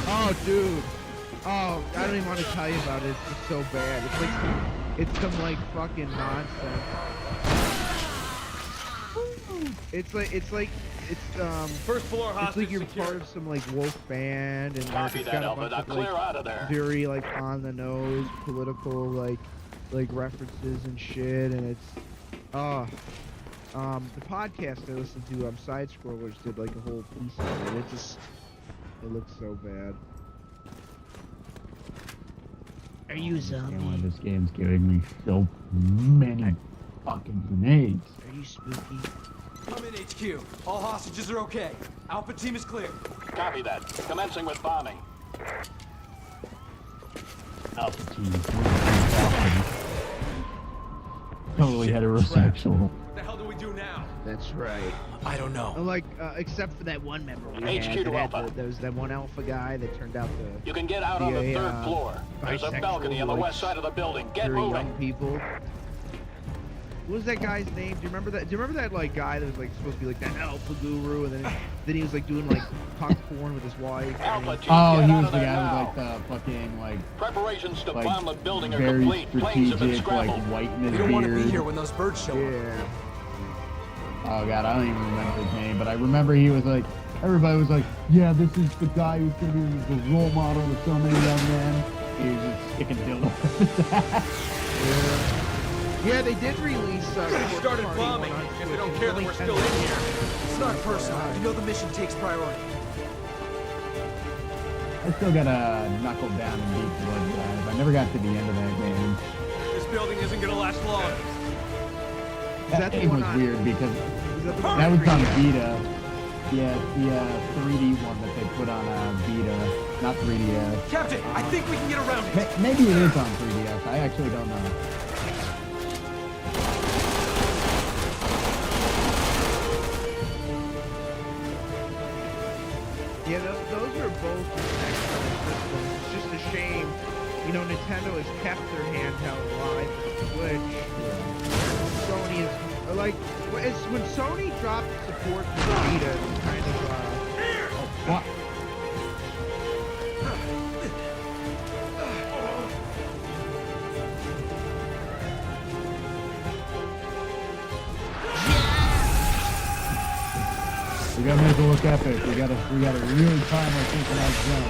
oh, dude. Oh, I don't even want to tell you about it. It's just so bad. It's some like fucking nonsense. It's First floor it's hostage like you're secured. part of some like wolf band, and like, Copy it's that, got a Alpha. bunch Now of clear like out of there. very like on the nose political like references and shit, and it's the podcast I listened to, Side Scrollers, did like a whole piece of it. It looks so bad. Are you a And zombie? this game's giving me so many fucking grenades. Are you spooky? I'm in HQ. All hostages are okay. Alpha team is clear. Copy that. Commencing with bombing. Alpha team. Totally heterosexual. What the hell do we do now? That's right. I don't know. Like except for that one member we HQ had, to that had Alpha. there was that one alpha guy that turned out to You can get out on the be a, third floor. There's a bisexual, balcony on the like, west side of the building. Get very moving. young people. What was that guy's name? Do you remember that? Do you remember that like guy that was like supposed to be like that alpha guru, and then he was like doing like punk porn with his wife? Alpha team, Oh, get he out was of the there guy now. with like the fucking like Preparations to like bomb the building are very complete. Planes have been strategic, like scrambled. white in his We don't want to be beard. here when those birds show up. Yeah. Oh god, I don't even remember his name, but I remember he was like, everybody was like, yeah, this is the guy who's gonna be the role model to so many young men. He was just sticking dildo. Yeah, they did release. We started bombing. If they don't care, then we're still in here. It's not personal. You know the mission takes priority. I still gotta knuckle down and beat Blood Drive. I never got to the end of that game. This building isn't gonna last long. That the game one was on- weird because Is that the that was on 3D? Vita. Yeah, the 3D one that they put on Vita, not 3DS. Captain, I think we can get around it. Maybe it is on 3DS. I actually don't know. Yeah, those are both excellent systems. It's just a shame, you know, Nintendo has kept their handheld alive for the Switch. Sony is like, when Sony dropped support for the Vita, it was kind of What? We gotta make it look epic. We gotta really time our synchronized jump.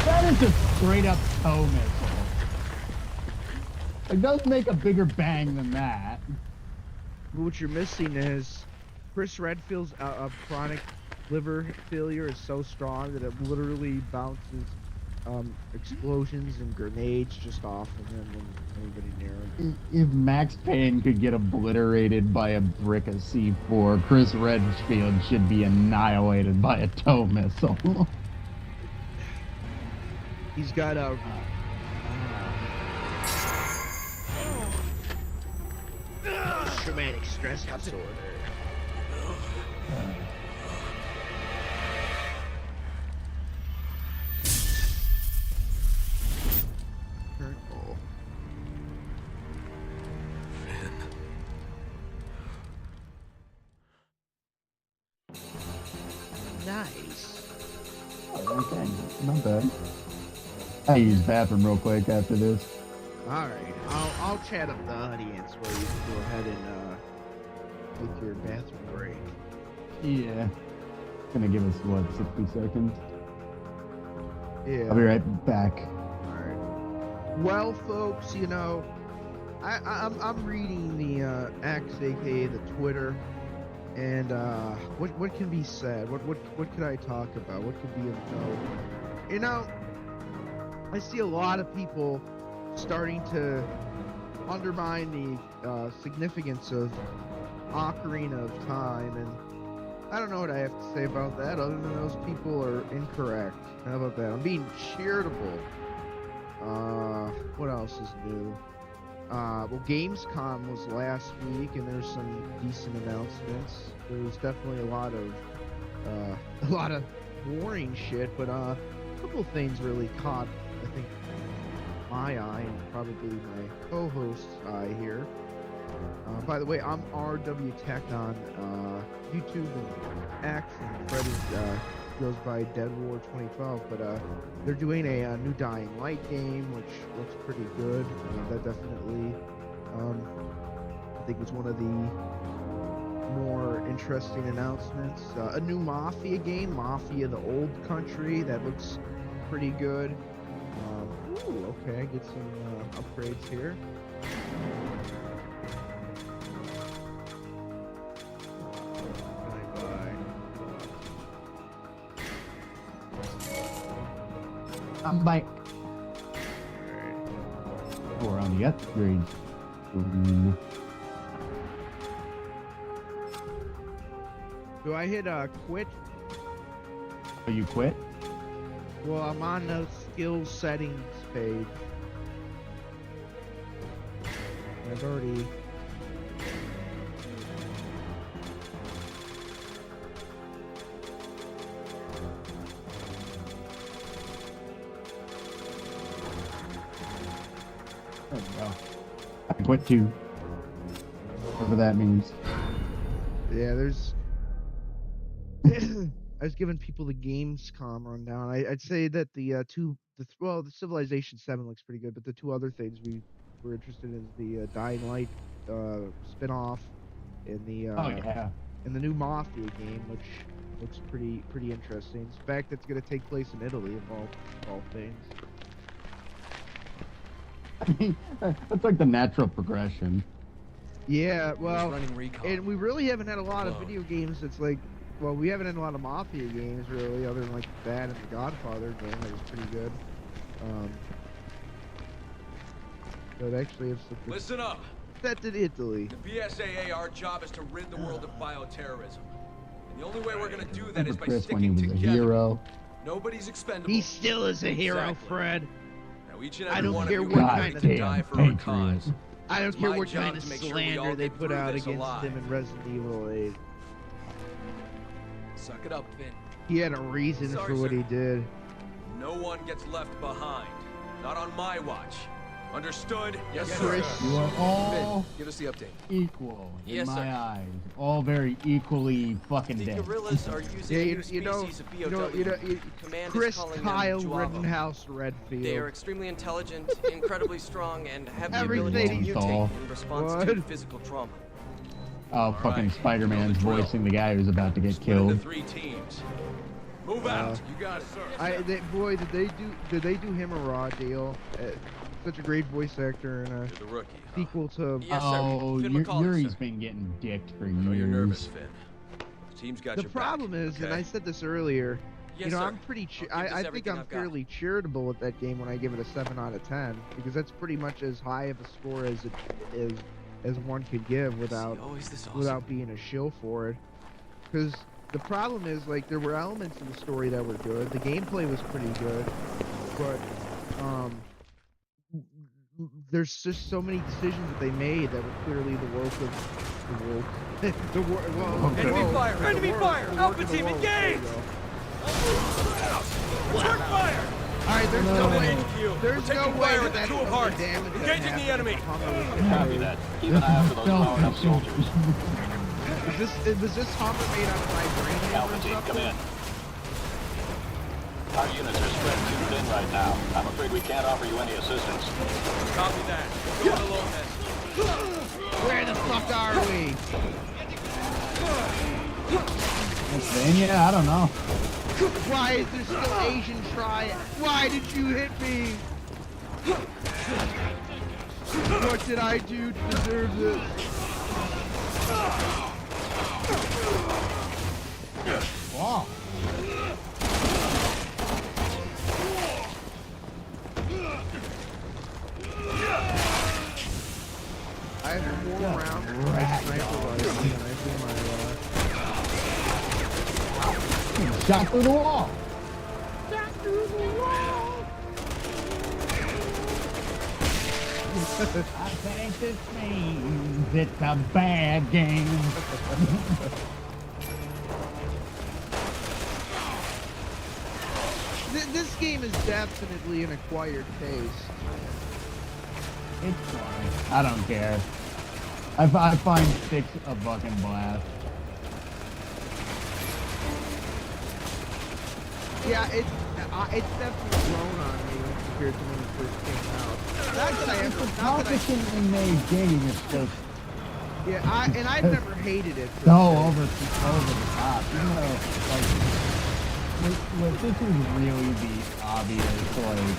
That is a straight up toe missile. It does make a bigger bang than that. what you're missing is Chris Redfield's chronic liver failure is so strong that it literally bounces explosions and grenades just off of him when anybody near him. If Max Payne could get obliterated by a brick of C4, Chris Redfield should be annihilated by a tow missile. He's got a Traumatic stress disorder. Hurtful. Nice. Okay, not bad. I use the bathroom real quick after this. All right, I'll chat up the audience while you go ahead and take your bathroom break. Yeah. Gonna give us, what, 60 seconds? Yeah. I'll be right back. All right. Well, folks, you know, I'm reading the X, aka the Twitter, and what can be said? What could I talk about? What could be of note? You know, I see a lot of people starting to undermine the significance of Ocarina of Time, and I don't know what I have to say about that other than those people are incorrect. How about that? I'm being charitable. What else is new? Well, Gamescom was last week, and there's some decent announcements. There was definitely a lot of boring shit, but a couple of things really caught, I think, my eye and probably my co-host's eye here. By the way, I'm RW Tech on YouTube and X, and Fred goes by Dead War 2012. But they're doing a new Dying Light game, which looks pretty good. That definitely, I think, was one of the more interesting announcements. A new Mafia game, Mafia: The Old Country, that looks pretty good. Ooh, okay, get some upgrades here. I'm back. We're on the upgrade screen. Do I hit quit? Oh, you quit? Well, I'm on the skills settings page. I've already... There we go. I quit too. Whatever that means. Yeah, there's... I was giving people the Gamescom rundown. I'd say that the Civilization 7 looks pretty good, but the two other things we were interested in is the Dying Light spin-off and the and the new Mafia game, which looks pretty interesting. The fact that it's going to take place in Italy, of all things. I mean, that's like the natural progression. Yeah, well, and we really haven't had a lot of video games that's like, well, we haven't had a lot of Mafia games really, other than like that and the Godfather game that was pretty good. But actually, it's Listen up. Set in Italy. The PSAA, our job is to rid the world of bioterrorism. And the only way we're gonna do that is by Chris when he sticking was a together. hero. Nobody's expendable. He still is a hero, Exactly. Fred. Now, each and I every don't one care of you what will kind have of to die for our patriot. cause. I don't It's care my what job kind of to make sure we all Slander they get put through out this against alive. him in Resident Evil 8. Suck it up, Finn. He had a reason Sorry, for what sir. he did. No one gets left behind. Not on my watch. Understood? Yes, Chris. sir. You are all Finn, give us the update. equal in Yes, my sir. eyes. All very equally fucking The dead. guerrillas are using Yeah, a new you know, species of BOW. Command Chris is calling Kyle them Juavo. Rittenhouse Redfield. They are extremely intelligent, incredibly strong, and have the Everything. ability to Tall. mutate in response What? to physical trauma. Oh, fucking right. Spider-Man's You know the drill. voicing the guy who's about to get Split into killed. 3 teams. Move out. You got it, sir. Did they do him a raw deal? Such a great voice actor and a You're the rookie, huh? sequel to. Yes, sir. Oh, Finn McCall, Yuri's sir. been getting dicked for I know you're nervous, years. Finn. Team's got The your problem back, is, and okay? I said this earlier, Yes, you know, sir. I'm pretty. I'll give this I think everything I'm I've got. fairly charitable with that game when I give it a 7 out of 10 because that's pretty much as high of a score as it is as one could give without always this awesome. without being a shill for it. Because the problem is, like, there were elements of the story that were good. The gameplay was pretty good, but there's just so many decisions that they made that were clearly the work of the wolf. Enemy fire! Enemy fire! Alpha team, engage! Return fire! All right, there's no way. There's no taking way fire that with the that's two of gonna hearts. damage that Engaging the happens enemy. if Hummer was Copy gonna that. Keep an eye out for those powered up soldiers. Was this Hummer made out of vibranium Alpha or team, come something? in. Our units are spread too thin right now. I'm afraid we can't offer you any assistance. Copy that. We're going alone then. Where the fuck are we? Pennsylvania? I don't know. Why is there still Asian triad? Why did you hit me? What did I do to deserve this? Wow. I have more rounds for my sniper rifle than I do my Shot through the wall. I think this means it's a bad game. This game is definitely an acquired taste. It's fun. I don't care. I find 6 a fucking blast. Yeah, it's definitely grown on me compared to when it first came out. Not that I ever, not that I, Competently made game is just yeah, and I've never hated it. per so se. over the top. Even though, like this is really the obvious, like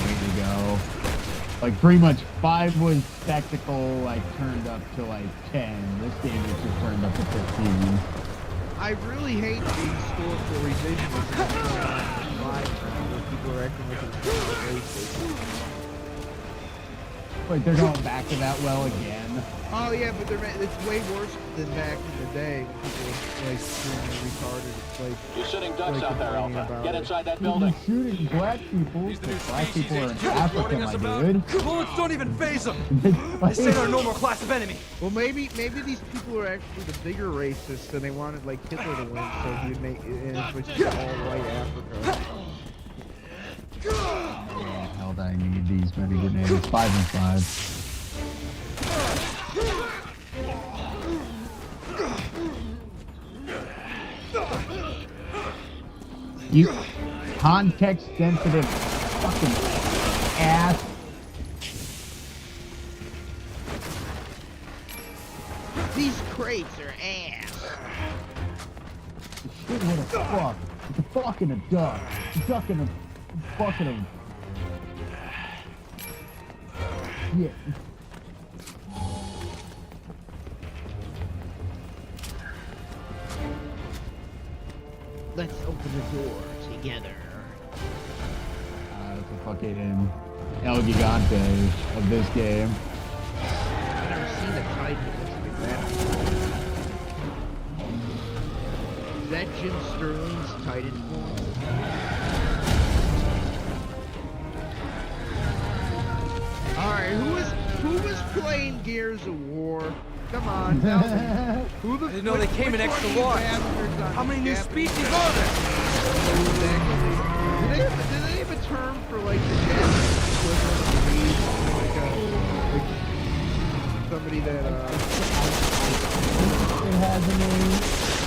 way to go. Like pretty much 5 was spectacle, like turned up to like 10. This game is just turned up to 15. I really hate the historical revisionism that's going on live now, where people are acting like it's racist. Like they're going back to that well again. Oh yeah, but it's way worse than back in the day when people were like extremely retarded. It's like You're sitting ducks like out there, complaining Alpha. about Get it. inside that You've building. been shooting black people. These the new Black species people are in HQ Africa, warning my us about. dude. Bullets don't even phase them. Like, This ain't our normal class of enemy. Well, maybe these people are actually the bigger racists, and they wanted like Hitler to win, so he would make it switch to all white Africa. hell, I need these many grenades. 5 and 5. You context sensitive fucking ass. These crates are ass. Shit, what a fuck. It's a fuck and a duck. A duck and a fucking a... Yeah. Let's open the door together. It's a fucking El Gigante of this game. I've never seen a Titan that looks like that. Is that Jim Sterling's Titan form? Alright, who was playing Gears of War? Come on, tell me. Who the I didn't know they came in extra large. How many new species are there? Do they have a term for like the Japanese equivalent of weed? Like somebody that It has a name,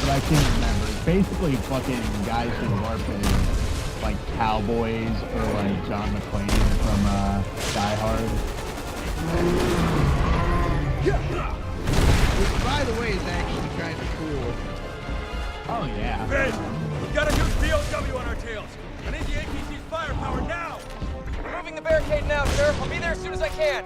but I can't remember. It's basically fucking guys who work as like cowboys or like John McClane from Die Hard. which by the way is actually kind of cool. Oh yeah. Ben, we got a new POW on our tails. I need the APC's firepower now. Moving the barricade now, sir. I'll be there as soon as I can.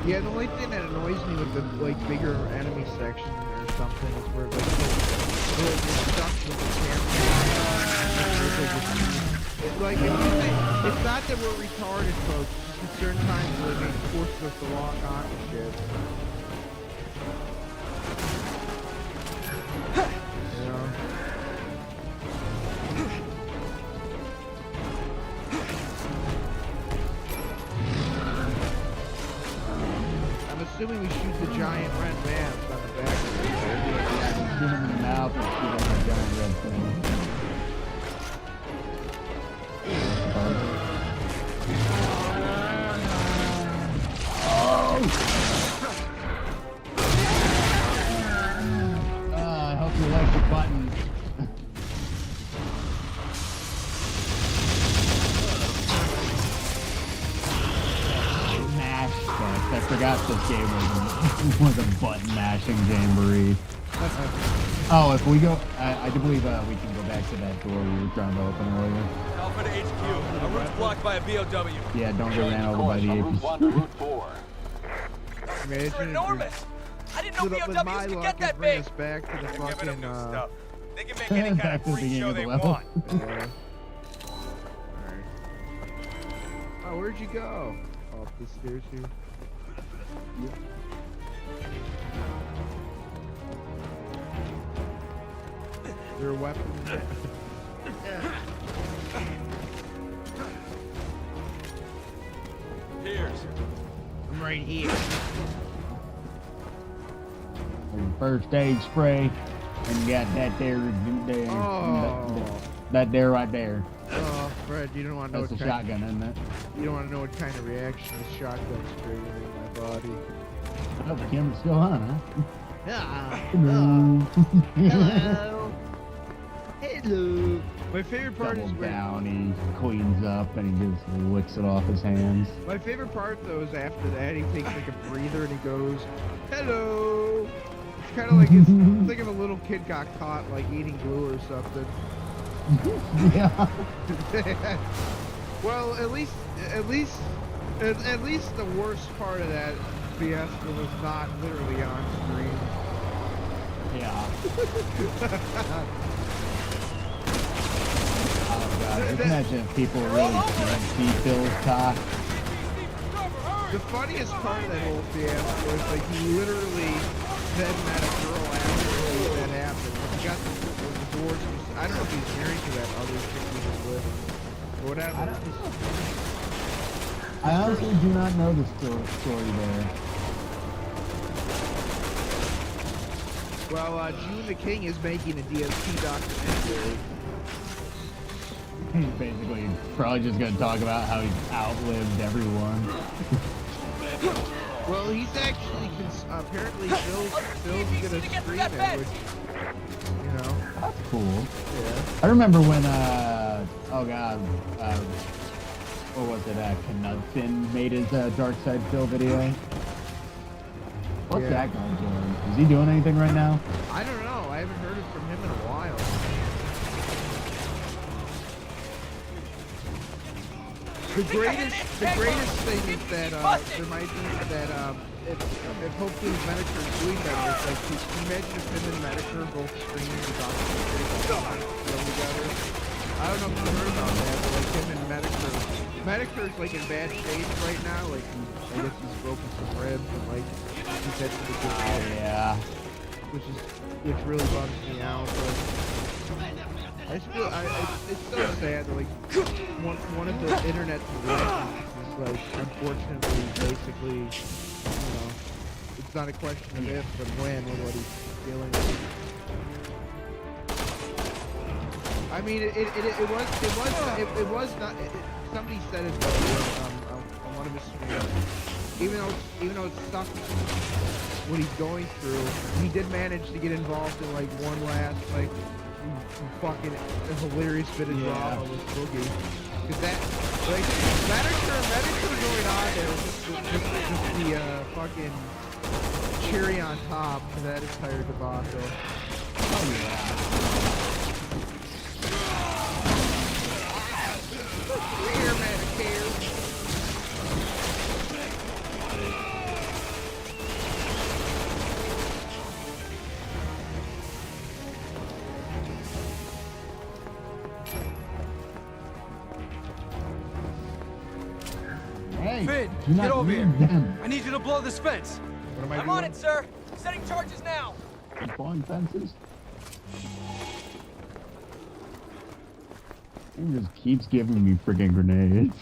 Yeah, the only thing that annoys me with the like bigger enemy section or something is where like you're stuck with the camera. It's not that we're retarded, folks. It's just at certain times where they force us to lock on and shit. You know? I'm assuming we shoot the giant red vamps on the back of the Shoot him in the mouth and shoot him in the giant red thing. I hope you like the buttons. Mash fest. I forgot this game was a button mashing jamboree. Oh, if we go, I do believe we can go back to that door we were trying to open earlier. Alpha to HQ. Our route's blocked by a BOW. Yeah, don't get ran over by the Route 1 to Route 4. These are enormous. I didn't know with my BOWs could luck, get it that bring big. us back to the Giving them fucking, new stuff. They can make Back any kind to of the freak beginning show of the they level. want. yeah. Oh, where'd you go? Off the stairs here. Is there a weapon? Here's. I'm right here. First aid spray, and you got that there, Oh. that there right there. Oh, Fred, you don't want to know That's a what kind shotgun, isn't it? you don't want to know what kind of reaction this shotgun's creating in my body. Oh, the camera's still on, huh? Hello. Hello. My favorite part Double is when down, he cleans up, and he just licks it off his hands. my favorite part though is after that he takes like a breather and he goes, "Hello." It's kind of like it's like if a little kid got caught like eating glue or something. Yeah. Well, at least the worst part of that fiasco was not literally on screen. Yeah. Oh god, just imagine if people really can't see Phil's cock. The funniest part of that whole fiasco is like he literally then met a girl after that happened. Like, he got the divorce. I don't know if he's married to that other chick he was with. Or whatever. I honestly do not know the story there. Well, June the King is making a DSP documentary. He's basically probably just gonna talk about how he's outlived everyone. Well, he's actually apparently Phil's gonna stream it, which, you know, That's cool. yeah. I remember when, oh god, what was it, Knudsen made his Dark Side Phil video? What's Yeah. that guy doing? Is he doing anything right now? I don't know. I haven't heard it from him in a while. The greatest thing is that there might be that if hopefully Medicare is doing that, it's like can you imagine if him and Medicare both stream the documentary together? I don't know if you heard about that, but like him and Medicare's like in bad shape right now. Like I guess he's broken some ribs and like he's had some good Yeah. which really bums me out. But I still, it's so sad that like one of the internet legends is like unfortunately basically, you know, it's not a question of if but when with what he's dealing with. I mean, it was not. Somebody said it on one of his streams. Even though it sucks what he's going through, he did manage to get involved in like one last like fucking hilarious bit of drama with Boogie. Cause that like Medicare going on there was just the fucking cherry on top to that entire debacle. Oh yeah. Here, Medicare. Hey, Finn, do not get over here. leave them. I need you to blow this fence. What am I I'm doing? on it, sir. Setting charges now. Keep blowing fences. He just keeps giving me freaking grenades.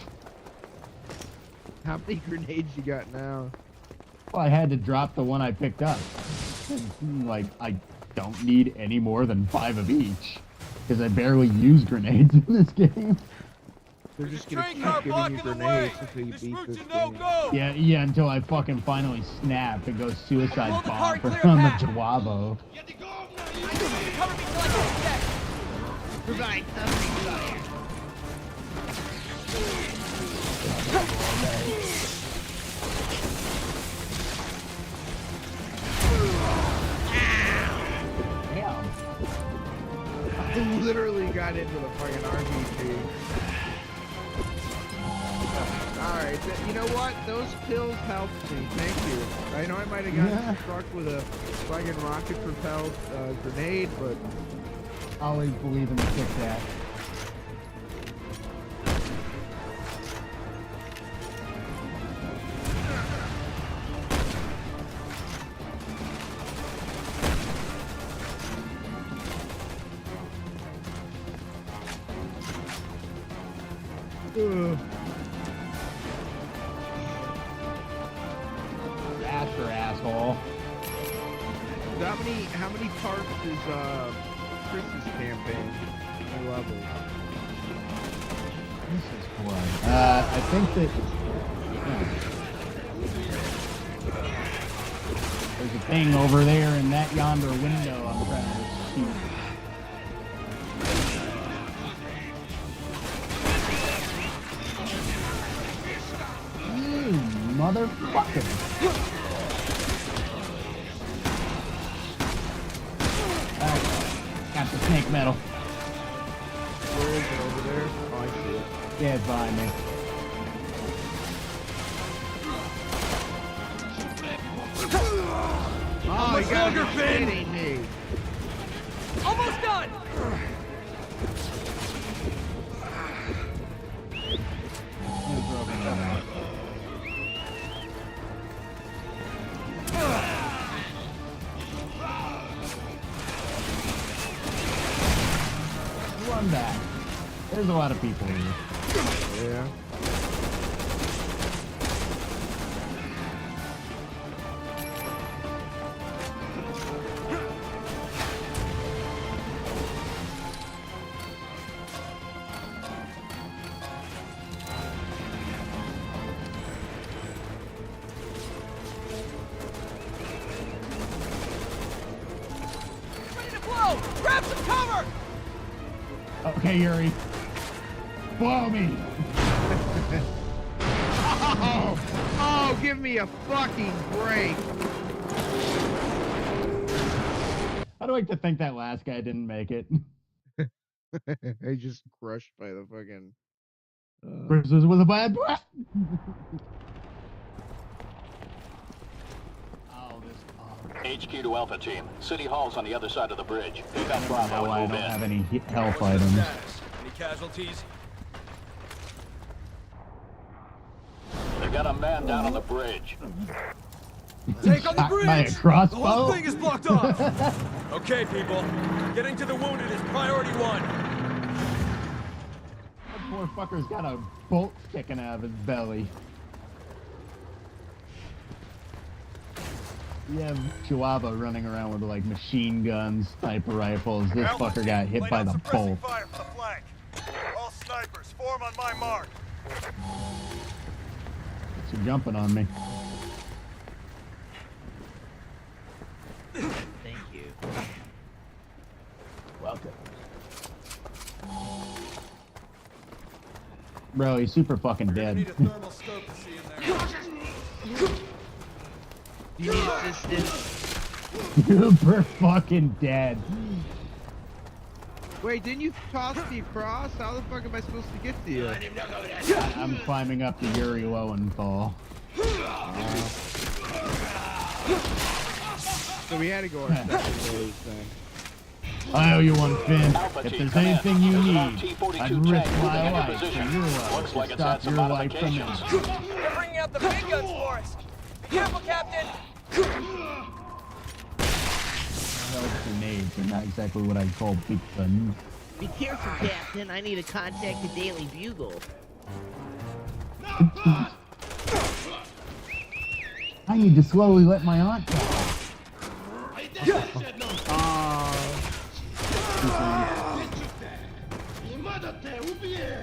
How many grenades you got now? Well, I had to drop the one I picked up. Like, I don't need any more than 5 of each. Because I barely use grenades in this game. They're just gonna Train keep car giving you blocking the way. grenades until you This beat route's this a game. no-go. Yeah, until I fucking finally snap and go suicide Hold the car bomb clear on the path. Jawabo. I need you to cover me till I get checked. Provide covering fire. Damn. I literally got into the fucking RPG. Alright, you know what? Those pills helped me. Thank you. I know I might have gotten struck with a fucking rocket-propelled grenade, but... Always believe in the Kit Kat. Ugh. Asher, asshole. How many parts is Chris's campaign? I love it. This is what? I think that... There's a thing over there in that yonder window I'm trying to shoot. You motherfucker! Alright, got the snake metal. Where is it? Over there? Oh, I see it. Yeah, it's behind me. Oh, you got longer, Finn? kidding me. Almost done. Run back. There's a lot of people here. Yeah. Ready to blow. Grab some cover. Okay, Yuri. Blow me! Oh, give me a fucking break. I'd like to think that last guy didn't make it. I just crushed by the fucking... Bruises with a bad breath! HQ to Alpha Team. City Hall's on the other side of the bridge. We've got Bravo I and don't move in. have any health What's the items. status? Any casualties? They've got a man down on the bridge. Take on the Shot bridge! by a crossbow? The whole thing is blocked off! Okay, people. Getting to the wounded is priority 1. That poor fucker's got a bolt sticking out of his belly. You have Chihuahua running around with like machine guns, sniper rifles. This fucker got hit by the bolt. Fire from the flank. All snipers, form on my mark. So jumping on me. Thank you. Welcome. Bro, he's super fucking dead. Need a thermal scope to see in there. You need assistance? Super fucking dead. Wait, didn't you toss me across? How the fuck am I supposed to get to you? I'm climbing up the Yuri Lowenthal. So we had to go our second ways then. I owe you one, Finn. Alpha If Team, there's come in. anything you There's an need, RT-42 I'd risk tank my moving into life for position. your life Looks to like it's stop had some your life from me. modifications. Get the big guns for us. Be careful, Captain. Those grenades are not exactly what I'd call big guns. Be careful, Captain. I need to contact the Daily Bugle. I need to slowly let my aunt go.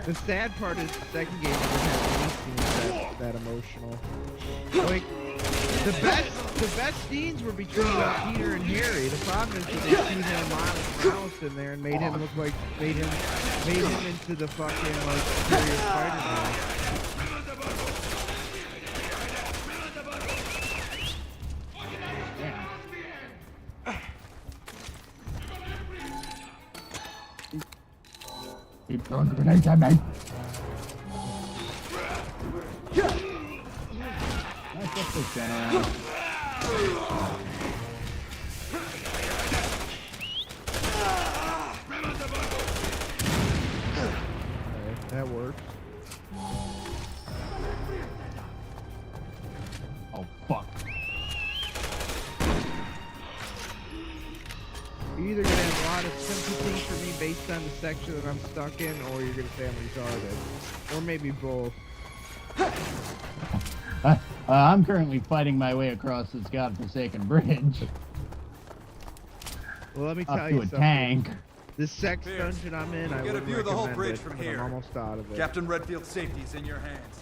The sad part is the second game doesn't have any scenes that emotional. Like the best scenes were between Peter and Harry. The problem is that they threw him Miles Morales in there and made him look like made him into the fucking like superior Spider-Man. Keep throwing grenades at me. Let's get this gun around. Okay, that works. Oh fuck. You're either gonna have a lot of sympathy for me based on the section that I'm stuck in, or you're gonna say I'm retarded. Or maybe both. I'm currently fighting my way across this godforsaken bridge. Well, let me Up tell to you a something. tank. This sex dungeon I'm in, I Get a wouldn't view of the whole recommend bridge it, from but here. I'm almost out of it. Captain Redfield's safety is in your hands.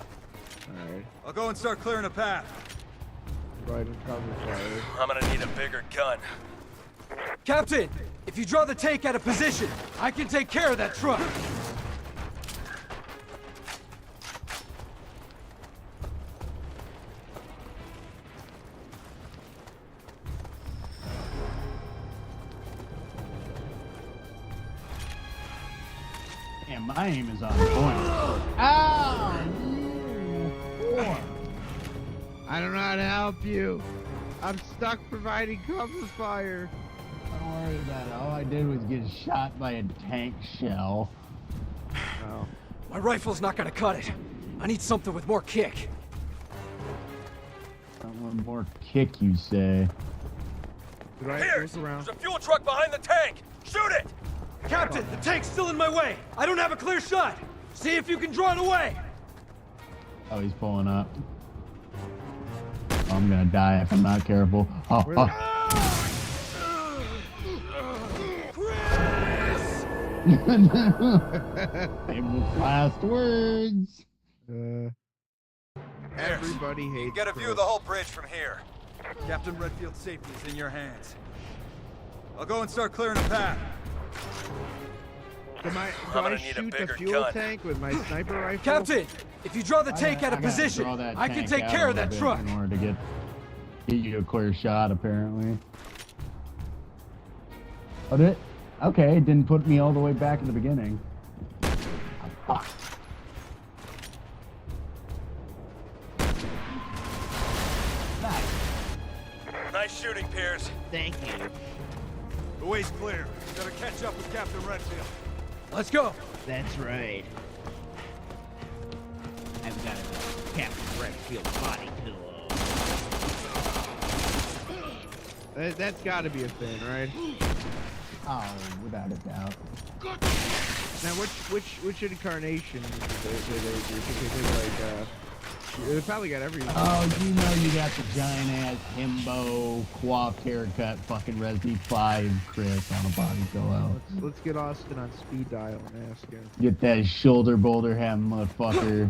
Alright. I'll go and start clearing a path. Right in cover fire. I'm gonna need a bigger gun. Captain, if you draw the tank out of position, I can take care of that truck. Damn, my aim is on point. Ow! You whore. I don't know how to help you. I'm stuck providing cover fire. Don't worry about it. All I did was get shot by a tank shell. Oh. My rifle's not gonna cut it. I need something with more kick. Someone more kick, you say? Right, Pierce, look around. there's a fuel truck behind the tank. Shoot it! Captain, the tank's still in my way. I don't have a clear shot. See if you can draw it away. Oh, he's pulling up. Oh, I'm gonna die if I'm not careful. Oh, Where oh. Famous last words. Everybody You hates can get a view Chris. of the whole bridge from here. Captain Redfield's safety is in your hands. I'll go and start clearing a path. Do I gonna need a shoot the bigger fuel gun. tank with my sniper rifle? Captain, if you draw the tank out of I gotta position, draw that I can tank take out care a of that little truck. bit in order to get you a clear shot, apparently. Oh, did it? Okay, it didn't put me all the way back in the beginning. Oh, fuck. Nice shooting, Pierce. Thank you. The way's clear. Gotta catch up with Captain Redfield. Let's go. That's right. I've got a Captain Redfield body pillow. That's got to be a thing, right? Oh, without a doubt. Now, which incarnation they probably got every. Oh, you know you got the giant ass himbo, coiffed haircut, fucking Resident 5 Chris on a body pillow. Let's get Austin on speed dial and ask him. Get that shoulder boulder having motherfucker.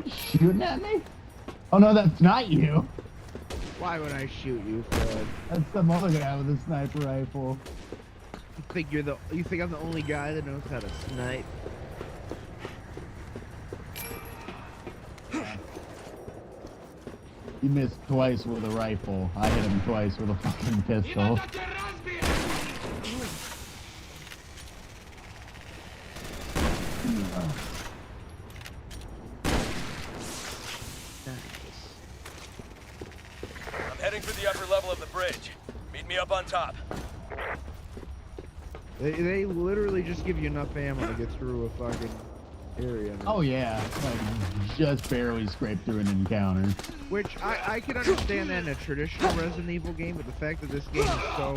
Shooting at me? Oh no, that's not you. Why would I shoot you, Fred? That's some other guy with a sniper rifle. You think I'm the only guy that knows how to snipe? He missed twice with a rifle. I hit him twice with a fucking pistol. I'm heading for the upper level of the bridge. Meet me up on top. They literally just give you enough ammo to get through a fucking area. Oh yeah, like just barely scraped through an encounter. Which I can understand that in a traditional Resident Evil game, but the fact that this game is so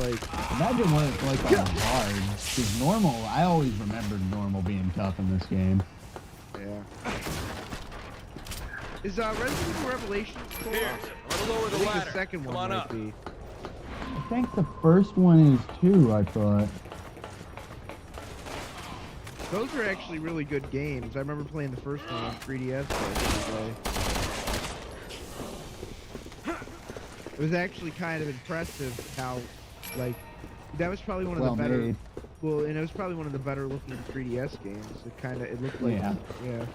like Imagine what it's like on hard. Because normal, I always remembered normal being tough in this game. yeah. Is Resident Evil Revelations cool? Here, a little lower I the think ladder. the second Come one on might up. be. I think the first one is too, I thought. Those are actually really good games. I remember playing the first one on 3DS back in the day. It was actually kind of impressive how, like, that was probably one of Well the better. made. Well, and it was probably one of the better looking 3DS games. It looked like, Yeah.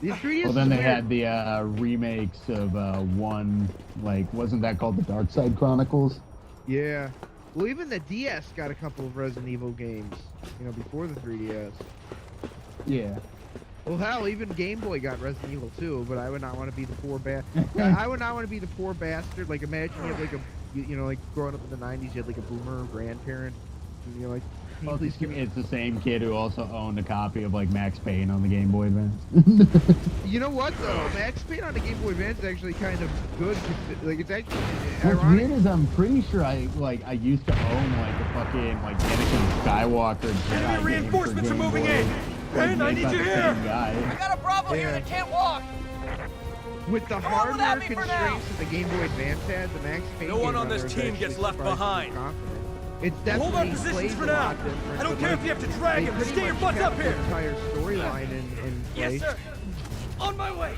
The 3DS. Well, then is they weird. had the remakes of one, like, wasn't that called the Dark Side Chronicles? Yeah. Well, even the DS got a couple of Resident Evil games, before the 3DS. Yeah. Well, hell, even Game Boy got Resident Evil 2, but I would not want to be the poor I would not want to be the poor bastard. Like, imagine you have, like, like, growing up in the 90s, you had, like, a boomer grandparent, and you're like, can you Well, please give me... it's the same kid who also owned a copy of, like, Max Payne on the Game Boy Advance. You know what, though? Max Payne on the Game Boy Advance is actually kind of good. Like, it's actually What's ironic. weird is I'm pretty sure I used to own, like, a fucking, like, Anakin Skywalker Jedi Enemy game reinforcements for are Game moving Boy. in. Like, Ben, I made need by you the here. same guy. I got a Bravo here Yeah. that can't walk. With the Come on without hardware me for now. constraints that the Game Boy Advance has, the Max Payne No one game on this runner is team actually gets left surprisingly behind. confident. It's Hold definitely our positions plays for a now. lot different, I don't but, care like, if you have to drag they him. pretty Stay your much butts kept up the here. entire storyline in Yes, place. sir. On my way.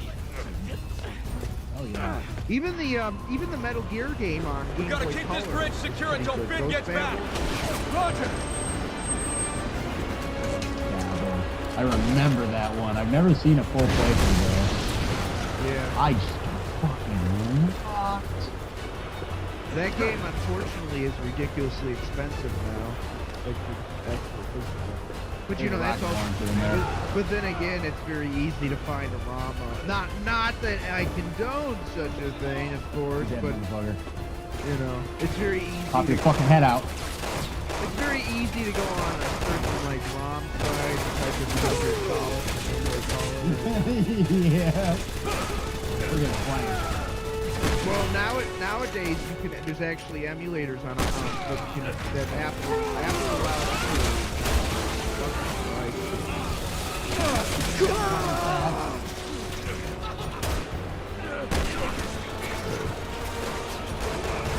Oh, yeah. Even the Metal Gear game on We Game gotta Boy keep Color this bridge secure until is Finn Ghost gets back. Babel. Roger. Yeah, I remember that one. I've never seen a full playthrough, though. Yeah. I just fucking locked. That game, unfortunately, is ridiculously expensive now. Like, but There's a that's lot also. going through there. But then again, it's very easy to find a ROM. Not that I condone such a thing, of course, Dead but motherfucker. it's very easy. Pop your fucking head out. It's very easy to go on a certain like ROM site, type in Metal Solid, Yeah. We're gonna play. Well, nowadays there's actually emulators on that Apple allows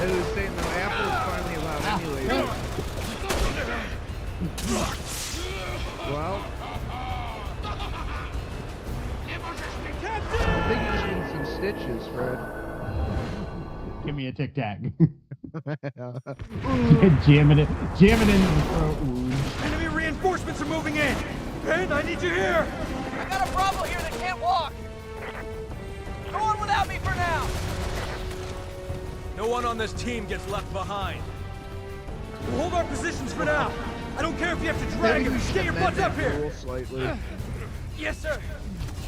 As I was saying, though, Apple's finally allowed emulators. Well, I think you just need some stitches, Fred. Give me a tic tac. Jam it into the throat wound. Enemy reinforcements are moving in. Ben, I need you here. I got a Bravo here that can't walk. Go on without me for now. No one on this team gets left behind. We'll hold our positions for now. I don't care if you have to drag him. Stay your butts up here. Slightly. Yes, sir.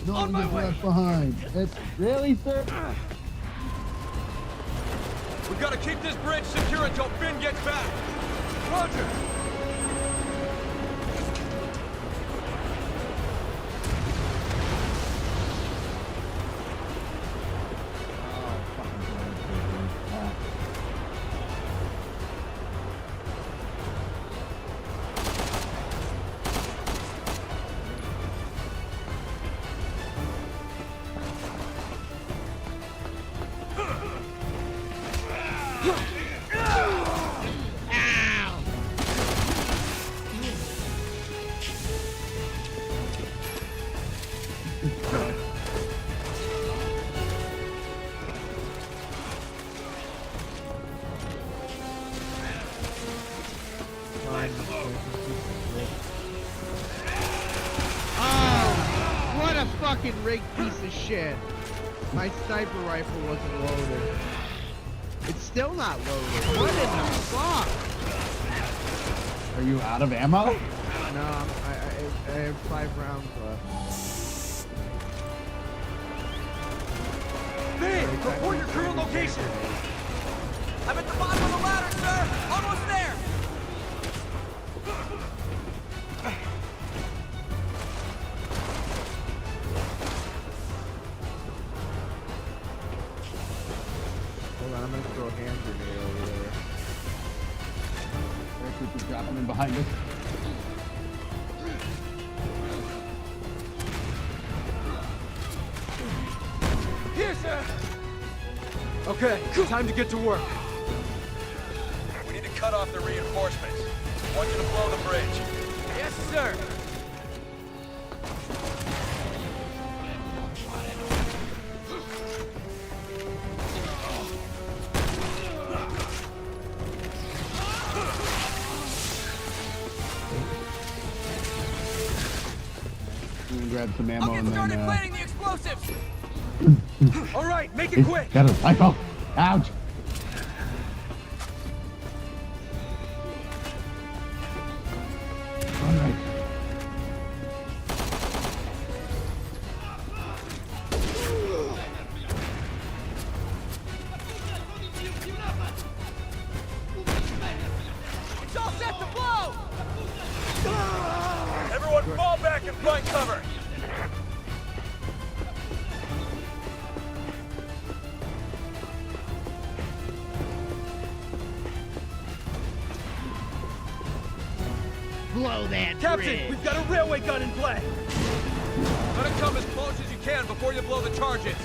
No On one my gets way. left behind. It's really, sir? We gotta keep this bridge secure until Finn gets back. Roger. Oh, what a fucking rigged piece of shit. My sniper rifle wasn't loaded. It's still not loaded. What in the fuck? Are you out of ammo? No, I have 5 rounds left. Finn, report your current location. I'm at the bottom of the ladder, sir. Almost there. I'm gonna throw a hand grenade over there. Keep dropping in behind us. Here, sir! Okay, time to get to work. We need to cut off the reinforcements. I want you to blow the bridge. Yes, sir! I'm gonna grab some ammo and started then planting the explosives. All right, make it quick! got a rifle. Ouch. All right. It's all set to blow. Everyone fall back and find cover. Blow that Captain, bridge. we've got a railway gun in play! Let it come as close as you can before you blow the charges.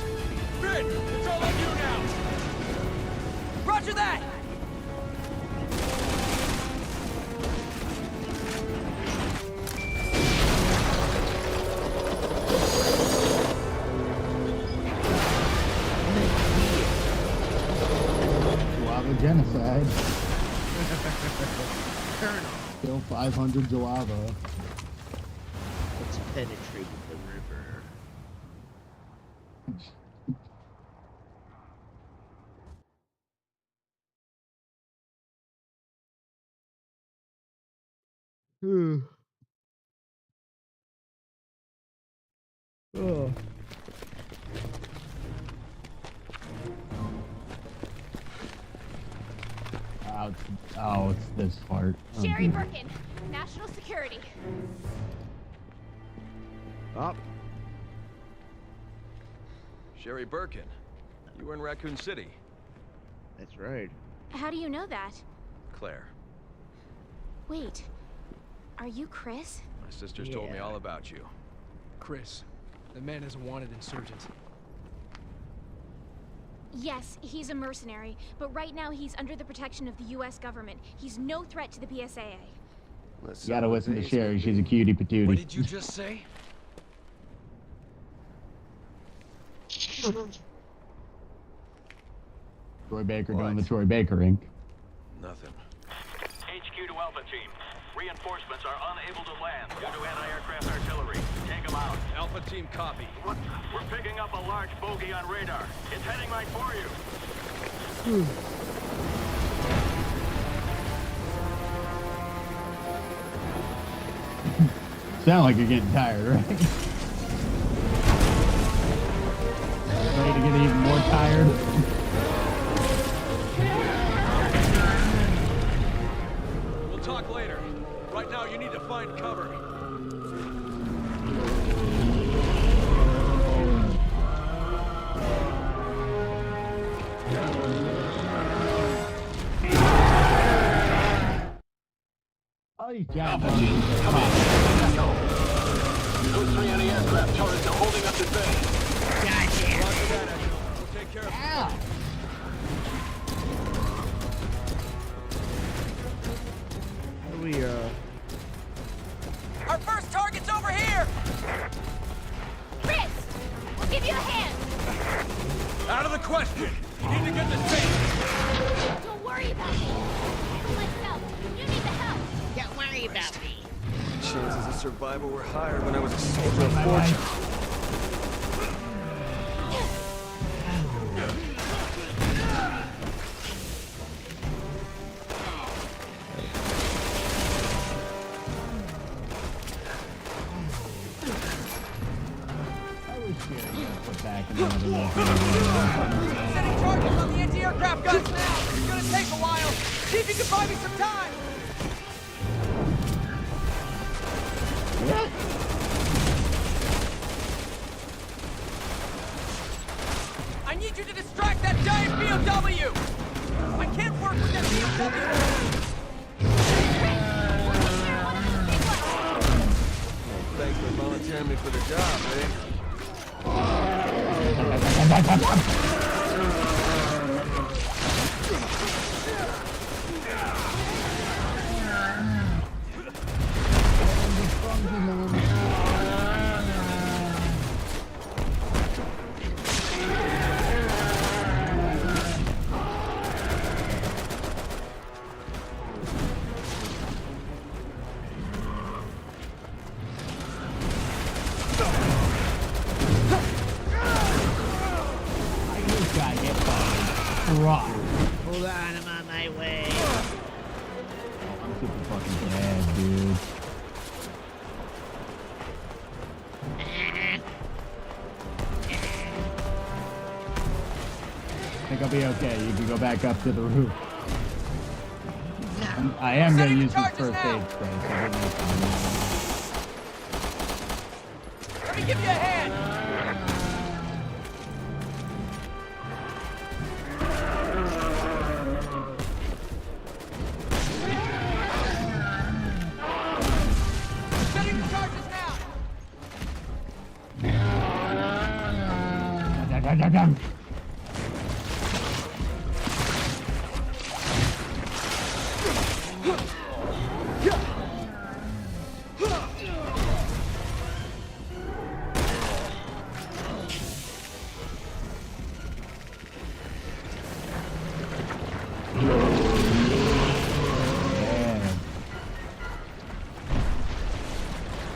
Finn, it's all on you now! Roger that. Jawava genocide. Kill 500 Jawava. Let's penetrate the river. Oh. It's this part. Oh, Sherry dude. Birkin, National Security. Up. Sherry Birkin, you were in Raccoon City. That's right. How do you know that? Claire, Wait, are you Chris? my sisters told me all about you. Chris, the man is a wanted insurgent. Yes, he's a mercenary, but right now he's under the protection of the U.S. government. He's no threat to the PSAA. You gotta listen to Sherry. She's a cutie patootie. What did you just say? Troy Baker What? doing the Troy Baker Inc. Nothing. HQ to Alpha Team. Reinforcements are unable to land due to anti-aircraft artillery. Take them out. Alpha Team copy. We're picking up a large bogey on radar. It's heading right for you. Sound like you're getting tired, right? Ready to get even more tired? We'll talk later. Right now, you need to find cover. Oh, you got Come on. Those 3 anti-aircraft turrets are holding up the base. Gotcha. Roger that, Edge. We'll take care of it. How do we, Our first target's over here. Chris, we'll give you a hand. Out of the question. You need to get this safe. Don't worry about me. For myself, you need the help. Don't worry about me. Chances of survival were higher when I was a soldier of fortune. Put back in another little Setting charges on the anti-aircraft guns now. It's gonna take a while. See if you can buy me some time. I need you to distract that giant BMW! I can't work with that BMW! Thanks for volunteering me for the job, eh? Rock. Hold on, I'm on my way. I'm super fucking bad, dude. I think I'll be okay. You can go back up to the roof. I am going to use this first aid spray, so give me a time. Let me give you a hand! Setting the charges now!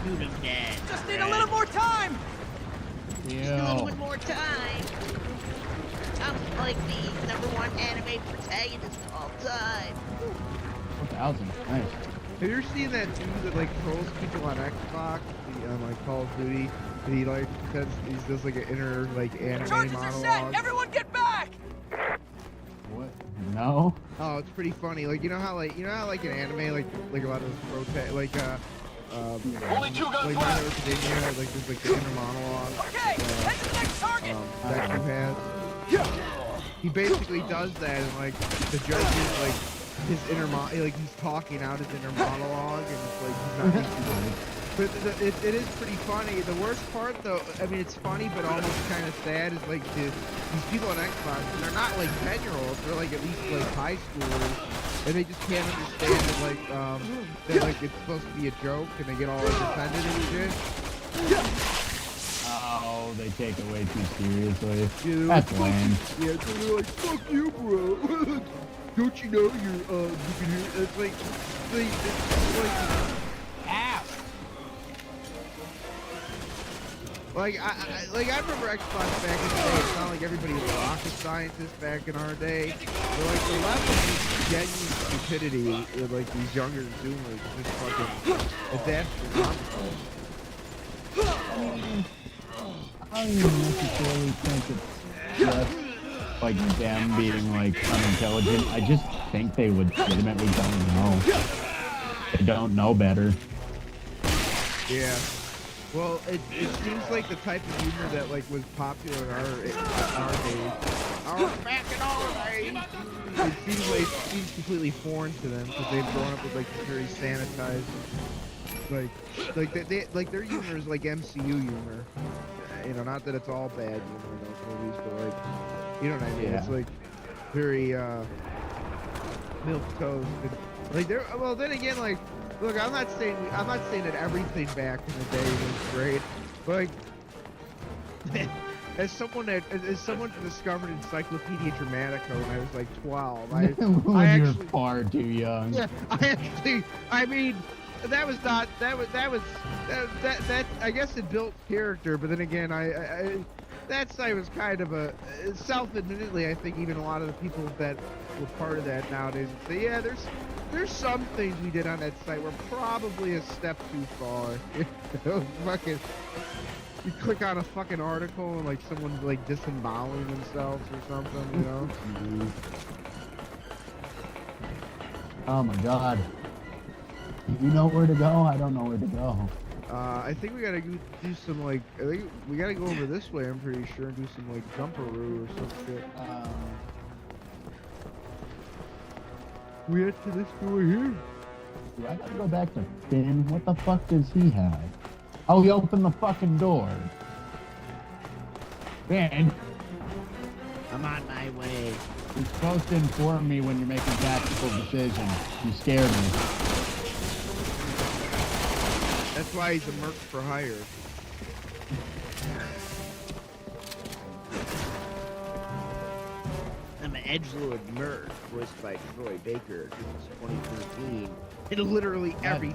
Shoot him dead. Just need a little more time! Just do it one more time. I'm like the #1 anime protagonist of all time. 1,000. Nice. Have you ever seen that dude that like trolls people on Xbox, on like Call of Duty? And he like says he does like an inner like anime Charges are set! monologue. Everyone get back! What? No? Oh, it's pretty funny. Like you know how like in anime like a lot of those protest like Only 2 guns like left. Minor Academia, like there's like the inner monologue. Okay, head to the next target! That he has. He basically does that, and like the judge is like his inner like he's talking out his inner monologue, and it's like he's not making it. But it is pretty funny. The worst part, though, I mean, it's funny, but almost kind of sad, is like these people on Xbox, and they're not like 10-year-olds. They're like at least like high schoolers, and they just can't understand that that like it's supposed to be a joke, and they get all like offended and shit. Oh, they take it way too seriously. Yeah, That's lame. Yeah, so they're like, fuck you, bro. Don't you know you're, you can hear, it's like, it's like, ass. Like, I remember Xbox back in the day. It's not like everybody was rocket scientists back in our day. But like, the level of genuine stupidity with like these younger Zoomers is just fucking, it's astronomical. I don't even necessarily think it's just like them being like unintelligent. I just think they legitimately don't know. They don't know better. Yeah. Well, it seems like the type of humor that like was popular in our days. Back in our days. It seems completely foreign to them because they've grown up with like very sanitized, like their humor is like MCU humor. You know, not that it's all bad humor in those movies, but like, you know what I mean? Yeah. It's like very milk toast. And, like they're well. Then again, like. Look, I'm not saying that everything back in the day was great, but like, as someone who discovered Encyclopedia Dramatica when I was like 12, I You're actually far too young. yeah, I mean, that was I guess it built character, but then again, I was kind of a self-admittedly, I think even a lot of the people that were part of that nowadays would say, yeah, there's some things we did on that site were probably a step too far. Fucking, you click on a fucking article and like someone's like disemboweling themselves or something, you know? Oh my god. You know where to go? I don't know where to go. I think we gotta do some like. I think we gotta go over this way. I'm pretty sure and do some like jumperoo or some shit. We head to this door here. Do I gotta go back to Finn? What the fuck does he have? Oh, he opened the fucking door. Finn. I'm on my way. You're supposed to inform me when you're making tactical decisions. You scared me. That's why he's a merc for hire. I'm an edgelord merc, voiced by Troy Baker since 2013. In literally every.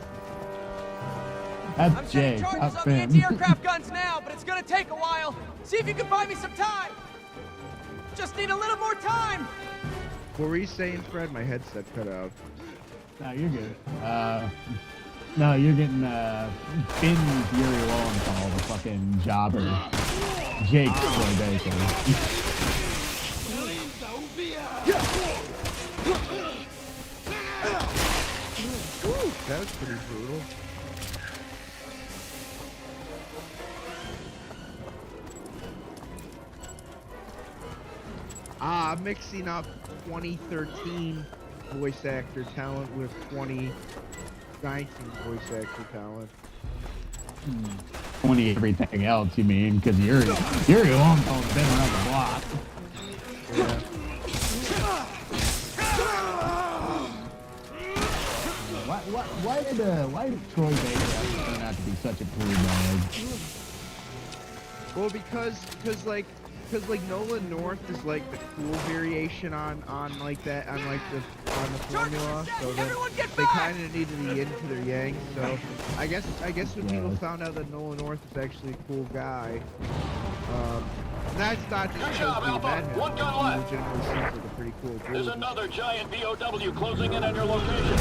That's I'm Jay. setting charges That's on the Finn. anti-aircraft guns now, but it's gonna take a while. See if you can buy me some time. Just need a little more time. What were you saying, Fred? My headset cut out. No, you're good. No, you're getting Finn's Yuri Lowenthal, the fucking jobber. Jake's Troy Baker. That was pretty brutal. I'm mixing up 2013 voice actor talent with 2019 voice actor talent. 20 everything else, you mean? Because Yuri Lowenthal's been around the block. Yeah. Why did Troy Baker have to turn out to be such a cool dog? Well, because Nolan North is like the cool variation on like the formula, so that they kind of need to be yin to their yang. So I guess when people found out that Nolan North is actually a cool guy, that's not just because we met him. He legitimately seems like a pretty cool dude. There's another giant BOW closing in on your location.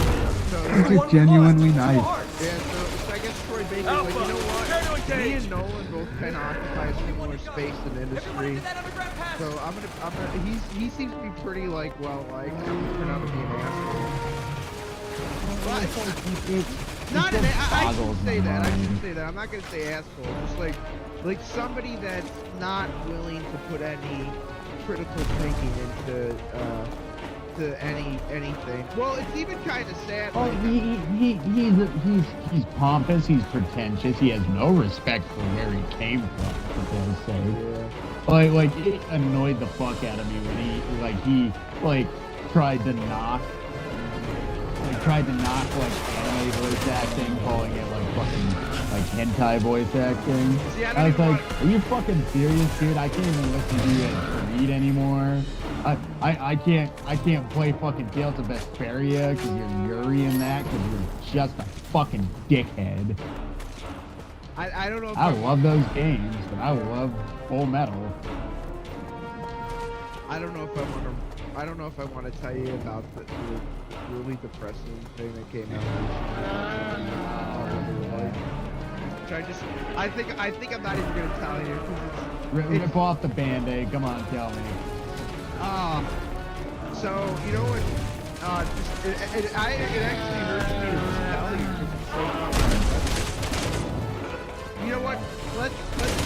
So It's genuinely nice. Yeah, so I guess Troy Baker's like, you know what? Me and Nolan both kind of occupy a similar space in the industry. So he seems to be pretty like well liked. I'm gonna turn out to be an asshole. But not an I shouldn't say that. I shouldn't say that. I'm not gonna say asshole. Just like somebody that's not willing to put any critical thinking into to anything. Well, it's even kind of sad. Well, he's pompous. He's pretentious. He has no respect for where he came from. For God's sake. Yeah. Like it annoyed the fuck out of me when he tried to knock anime voice acting, calling it like fucking hentai voice acting. See, I was like, are you fucking serious, dude? I can't even listen to you read anymore. I can't play fucking Tales of Vesperia because you're Yuri in that because you're just a fucking dickhead. I don't know if I love those games, but I love Full Metal. I don't know if I want to tell you about the really depressing thing that came out. I think I'm not even gonna tell you. Rip off the Band-Aid. Come on, tell me. So you know what? It actually hurts me to tell you because it's so complicated. You know what? Let's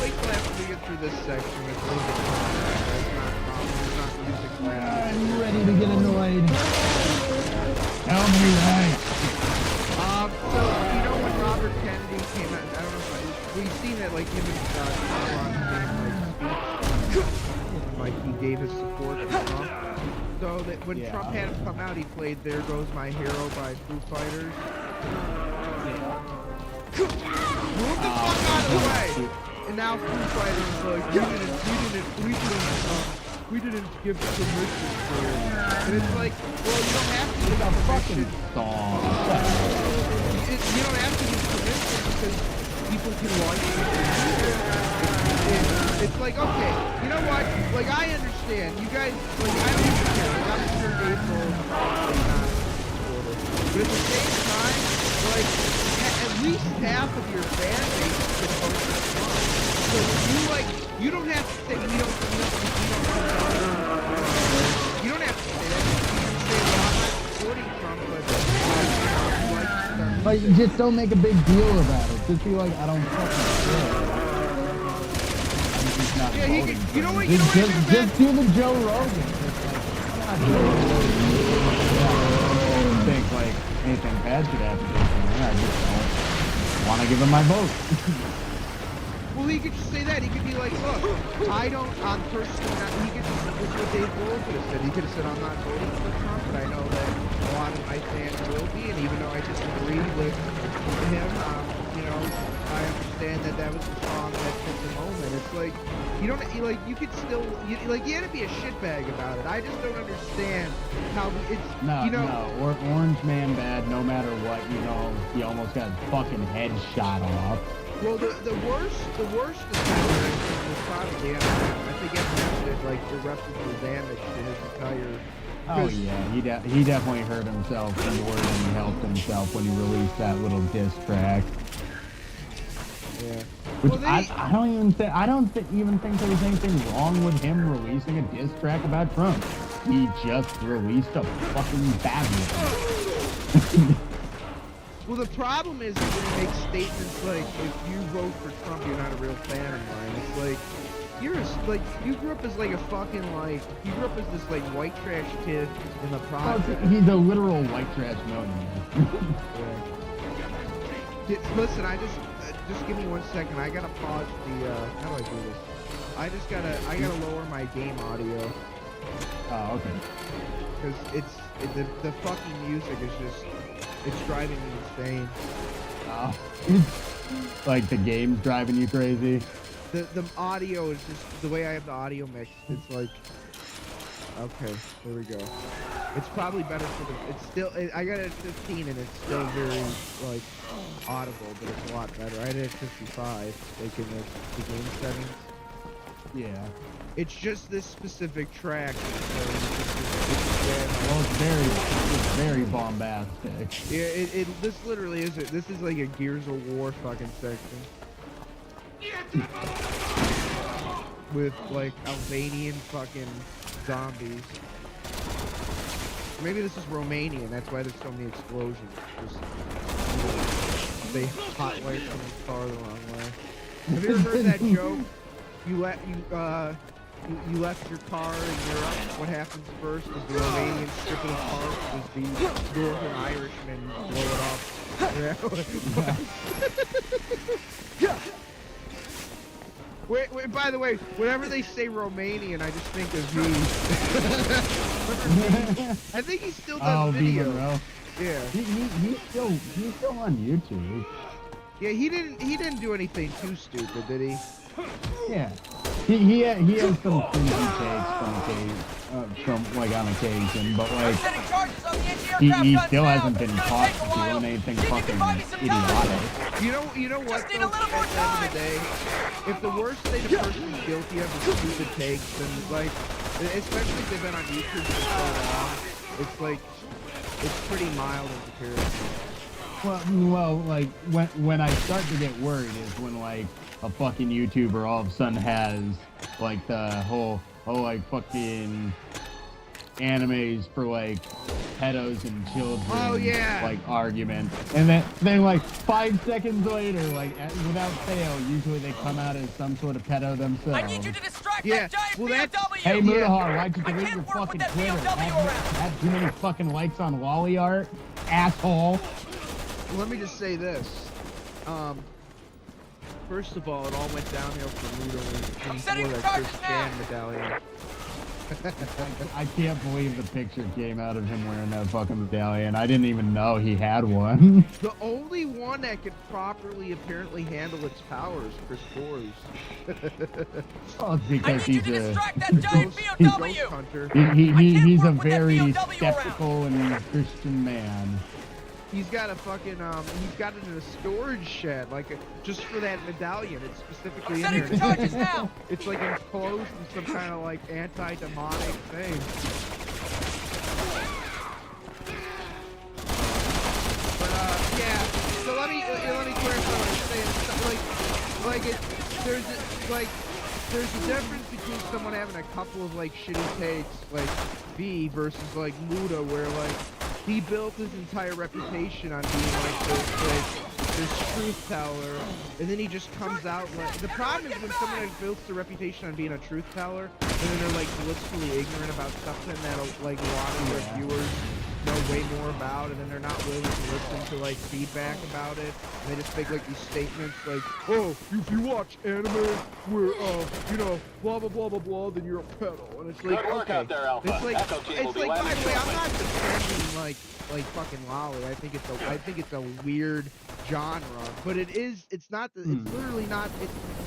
wait till after we get through this section. It's a little bit not music. I'm ready to get annoyed. Tell me right. So you know when Robert Kennedy came out? I don't know if we've seen that like him and like he gave his support to Trump. So that when Trump had him come out, he played "There Goes My Hero" by Foo Fighters. Move the fuck out of the way! And now Foo Fighters is like, we didn't give permission for it. And it's like, well, you don't have to give permission. You don't have to give permission because people can like it. It's like, okay, you know what? Like, I understand. You guys, like, I don't even care. Like, I'm sure April is not supportive. But at the same time, like, at least half of your fan base is supposed to Trump. So you don't have to say we don't you don't have to say that. You can say, well, I'm not supporting Trump, but Like, just don't make a big deal about it, with you, like, I don't fucking care. I'm just not Yeah, he voting could, for you know him. what, you know what, Just do the Joe Rogan. Just, like, I'm not I don't think, like, anything bad should happen to him. I just don't want to give him my vote. Well, he could just say that. He could be like, look, I don't, I'm personally not, he could just, this is what Dave Grohl could have said. He could have said, I'm not voting for Trump, but I know that a lot of my fans will be, and even though I disagree with him, you know, I understand that that was a song that fit the moment. It's like, you don't, you could still, you had to be a shitbag about it. I just don't understand how it's, No, you know. no, Orange Man bad, no matter what, you know, he almost got his fucking head shot off. Well, the worst offender was probably, I think I mentioned it, like, irreparable damage to his entire... Oh yeah, he definitely hurt himself more than he helped himself when he released that little diss track. Yeah. Which Well, I don't even think there was anything wrong with him releasing a diss track about Trump. He just released a fucking bad one. Well, the problem is when he makes statements like, if you vote for Trump, you're not a real fan of mine. It's like, you grew up as like a fucking you grew up as this like white trash kid in the project. He's a literal white trash millionaire. Listen, just give me 1 second. I gotta pause the, how do I do this? I gotta lower my game audio. Oh, okay. Because the fucking music is just, it's driving me insane. Oh. Like the game's driving you crazy? The audio is just, the way I have the audio mixed, it's like, okay, there we go. It's probably better for the, it's still, I got it at 15 and it's still very, like, audible, but it's a lot better. I had it at 55, like in the game settings. Yeah. It's just this specific track. Well, it's very bombastic. Yeah, this literally is it. This is like a Gears of War fucking section. With like Albanian fucking zombies. Maybe this is Romanian, that's why there's so many explosions. Just, they hotwire someone's car the wrong way. Have you ever heard that joke? You left your car in Europe. What happens first is the Romanian strip it apart, is the Northern Irishman blow it off. Yeah. Wait, by the way, whenever they say Romanian, I just think of V. I think he still does video. Yeah. He's still on YouTube. Yeah, he didn't do anything too stupid, did he? Yeah. He has some crazy takes from like on occasion, but like he still hasn't been caught doing anything fucking idiotic. You know what? Though, at the end of the day, if the worst thing a person's guilty of is stupid takes, then like, especially if they've been on YouTube for so long, it's like it's pretty mild in comparison. Well, like when I start to get worried is when like a fucking YouTuber all of a sudden has like the whole like fucking animes for like pedos and children like argument, and then like 5 seconds later, like without fail, usually they come out as some sort of pedo themselves. I need you to distract that giant BMW! Hey Mudahar, why'd you delete your fucking Twitter? Had too many fucking likes on Wally art, asshole. Let me just say this. First of all, it all went downhill for Ludo when he wore that Chris Chan medallion. I can't believe the picture came out of him wearing that fucking medallion. I didn't even know he had one. The only one that could properly apparently handle its powers, Chris Torres. Well, it's because he's a ghost hunter. He's a very skeptical and Christian man. He's got a fucking, he's got it in a storage shed, like, just for that medallion. It's specifically in there. It's like enclosed in some kind of, like, anti-demonic thing. But, yeah, so let me clarify what I'm saying. There's a difference between someone having a couple of, like, shitty takes, like, V, versus, like, Muda, where, like, he built his entire reputation on being like this, like, this truth teller, and then he just comes out like. The problem is when someone like, builds their reputation on being a truth teller, and then they're like blissfully ignorant about something that like a lot of their viewers know way more about, and then they're not willing to listen to like feedback about it. And they just make like these statements like, "Oh, if you watch anime where you know, blah blah blah blah blah, then you're a pedo." And it's like, Good work okay, out there, Alpha. it's like, Echo team will it's be like. By landing the way, I'm shortly. not defending like fucking lolly. I think it's a weird genre, but it's not the, it's literally not,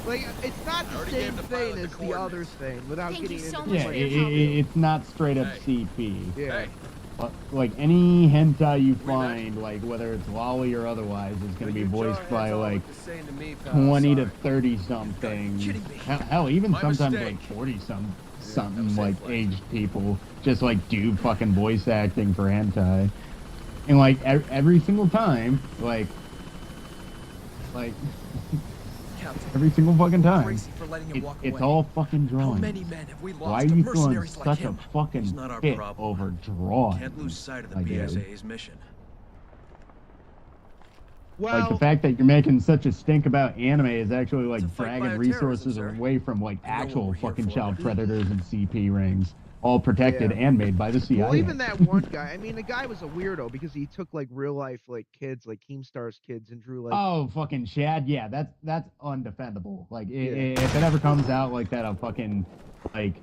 it's not the same thing as the other thing without getting into so too Yeah, much. it's not straight up CP. Yeah. Like any hentai you find, like whether it's lolly or otherwise, is going to be voiced by like 20 to 30 something. Hell, even sometimes like 40 something like aged people just like do fucking voice acting for hentai, and like every single time, like every single fucking time, it's all fucking drawing. Why are you feeling such a fucking fit over drawing? Can't lose sight of the I do. PSA's mission. Like the fact that you're making such a stink about anime is actually like dragging resources away from like actual fucking child predators and CP rings, all protected and made by the CIA. Well, even that one guy. I mean, the guy was a weirdo because he took like real life like kids, like Keemstar's kids, and drew like. Oh, fucking Chad. Yeah, that's undefendable. Like if it ever comes out like that, a fucking like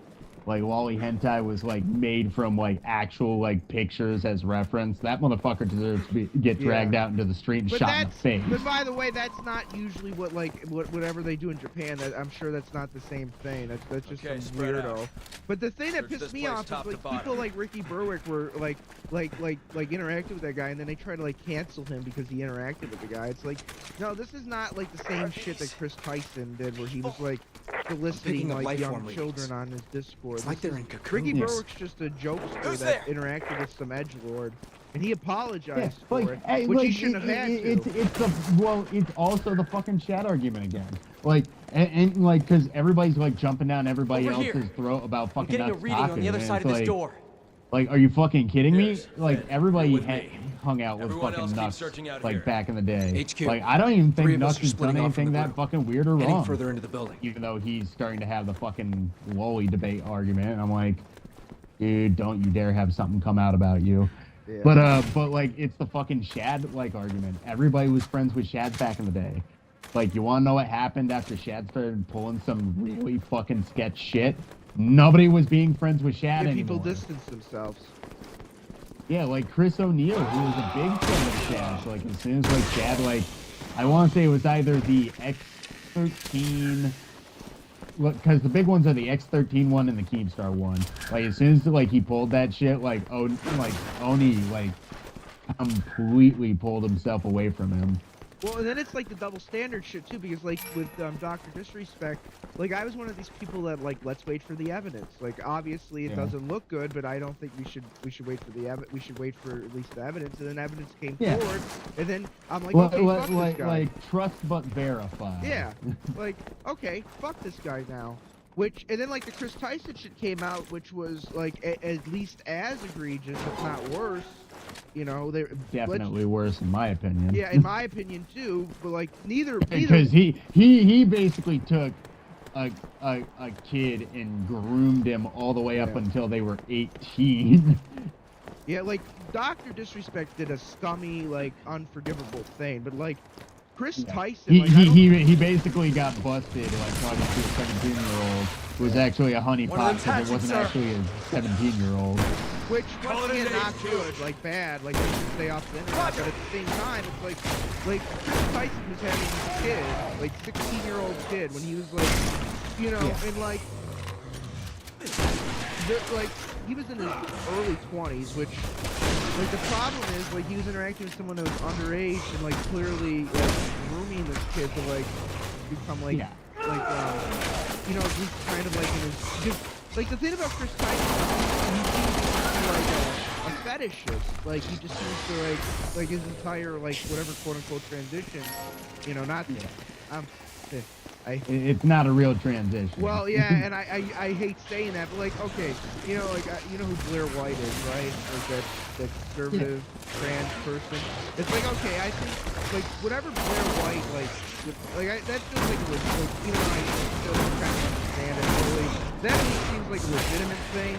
lolly hentai was like made from like actual like pictures as reference, that motherfucker deserves to get dragged out into the street and shot in the face. But by the way, that's not usually what whatever they do in Japan. I'm sure that's not the same thing. That's just some weirdo. But the thing that pissed me off is like people like Ricky Berwick were like interacted with that guy, and then they try to like cancel him because he interacted with the guy. It's like, no, this is not like the same shit that Chris Tyson did, where he was like soliciting like young children on his Discord. It's like they're in cocoons. Ricky Berwick's just a jokester that interacted with some edgelord, and he apologized for it, which he shouldn't have had to. It's also the fucking chat argument again. Like and like because everybody's like jumping down everybody else's throat about fucking getting a reading on the other side of this door. Like, are you fucking kidding me? Like everybody hung out with fucking nuts like back in the day. HQ. Like I don't even think Nuts has done anything that fucking weird or wrong. Further into the building. Even though he's starting to have the fucking lolly debate argument, and I'm like, dude, don't you dare have something come out about you. Yeah. But like it's the fucking Shad like argument. Everybody was friends with Shad back in the day. Like, you want to know what happened after Shad started pulling some really fucking sketch shit? Nobody was being friends with Shad anymore. People distanced themselves. Yeah, like Chris O'Neill, who was a big friend of Shad. So, like, as soon as, like, Shad, like, I want to say it was either the X13... Because the big ones are the X13 one and the Keemstar one. Like, as soon as, like, he pulled that shit, like, Oni, like, completely pulled himself away from him. Well, and then it's like the double standard shit too, because like with Dr. Disrespect, like I was one of these people that like, let's wait for the evidence. Like obviously it doesn't look good, but I don't think we should wait for the we should wait for at least the evidence. And then evidence came forward, and then I'm like, okay, fuck this guy. Like trust but verify. Yeah, like okay, fuck this guy now. Which and then like the Chris Tyson shit came out, which was like at least as egregious, if not worse. You know, they're definitely worse in my opinion. Yeah, in my opinion too. But like neither because he basically took a kid and groomed him all the way up until they were 18. Yeah, like Dr. Disrespect did a scummy, like unforgivable thing, but like Chris Tyson, he basically got busted like talking to a 17-year-old who was actually a honeypot because it wasn't actually a 17-year-old. Which once again not good, like bad, like they should stay off the internet. But at the same time, it's like Chris Tyson was having this kid, like 16-year-old kid, when he was like, you know, in like he was in his early 20s, which like the problem is like he was interacting with someone that was underage and like clearly like grooming this kid to like become like you know, he's kind of like in his like the thing about Chris Tyson, he seems to be like a fetishist. Like he just seems to like his entire like whatever quote unquote transition, you know, not It's not a real transition. Well, yeah, and I hate saying that, but like, okay, you know, like you know who Blair White is, right? Like that conservative trans person. It's like, okay, I think like whatever Blair White that feels like you know, I still kind of understand it. But like, that seems like a legitimate thing.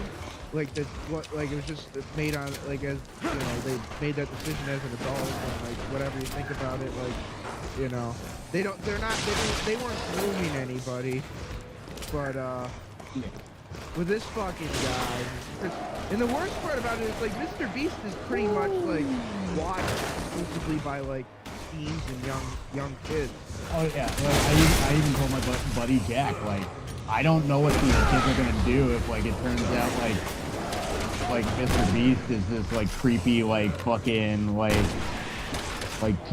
Like that's what like it was just made on like as you know they made that decision as an adult and like whatever you think about it, like you know. They weren't grooming anybody, but with this fucking guy, and the worst part about it is like Mr. Beast is pretty much like watched exclusively by like teens and young kids. Oh yeah, like I even told my buddy Jack, like I don't know what these kids are gonna do if like it turns out like Mr. Beast is this like creepy like fucking like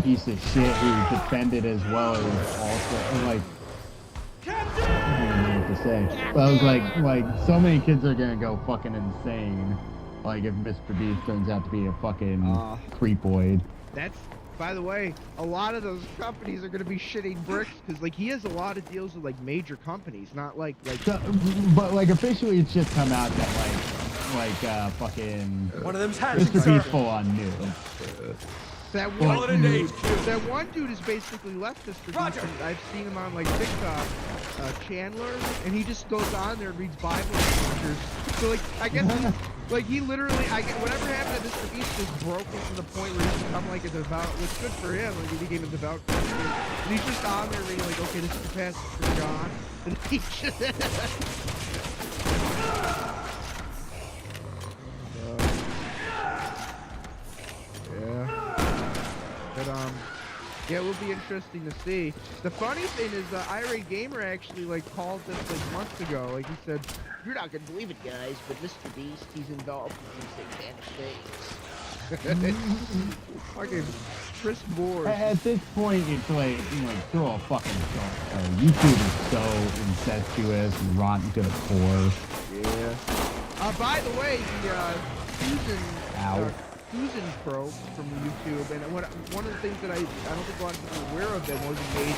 piece of shit who defended as well as also and, like I don't know what to say. But I was like so many kids are gonna go fucking insane like if Mr. Beast turns out to be a fucking creepoid. That's by the way, a lot of those companies are gonna be shitting bricks because like he has a lot of deals with like major companies, not like so, but like officially it's just come out that like fucking one of them's Mr. Beast full on new. That one dude is basically left Mr. Beast. I've seen him on like TikTok, Chandler, and he just goes on there and reads Bible scriptures. So like, I guess he literally, whatever happened to Mr. Beast just broke him to the point where he's become like a devout, which good for him, like he became a devout Christian. And he's just on there reading like, okay, this is the passage for John. And he just... yeah. But yeah, it will be interesting to see. The funny thing is, Irate Gamer actually like called this like months ago. Like he said, "You're not gonna believe it, guys, but Mr. Beast, he's involved in some satanic things." Fucking Chris Moore. At this point, it's like throw a fucking stone. YouTube is so incestuous and rotten to the core. Yeah. By the way, Susan Pro from YouTube, and one of the things that I don't think a lot of people are aware of that wasn't made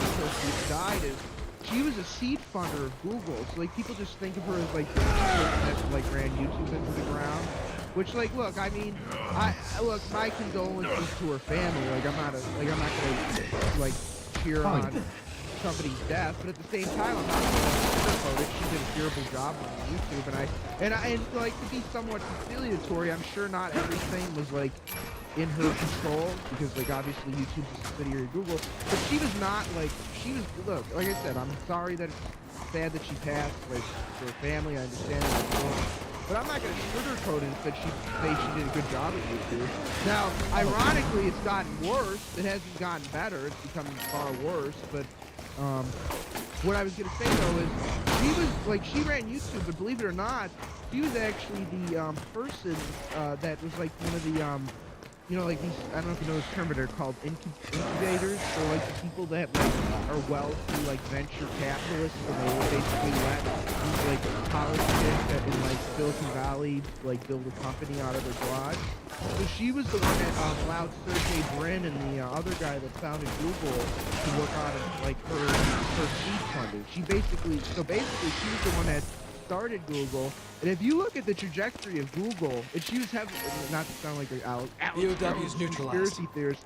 until she died is she was a seed funder of Google. So like people just think of her as like the person that like ran YouTube into the ground. Which like look, I mean, look, my condolences to her family. Like I'm not gonna like cheer on somebody's death, but at the same time, I'm not going to sugarcoat it. She did a terrible job on YouTube, and like to be somewhat conciliatory, I'm sure not everything was like in her control because like obviously YouTube's a subsidiary of Google, but she was not like look, like I said, I'm sorry that it's sad that she passed, like for her family. I understand it, but I'm not going to sugarcoat it that she did a good job at YouTube. Now, ironically, it's gotten worse. It hasn't gotten better. It's become far worse, but. What I was gonna say though is she ran YouTube, but believe it or not, she was actually the person that was like one of the like these, I don't know if you know this term, but they're called incubators, or like the people that like are wealthy, like venture capitalists, and they will basically let these like college kids that in like Silicon Valley like build a company out of their garage. So she was the one that allowed Sergey Brin and the other guy that founded Google to work on like her seed funding. She basically she was the one that started Google, and if you look at the trajectory of Google, and she was having, not to sound like an BOW's neutralized. Conspiracy theorist,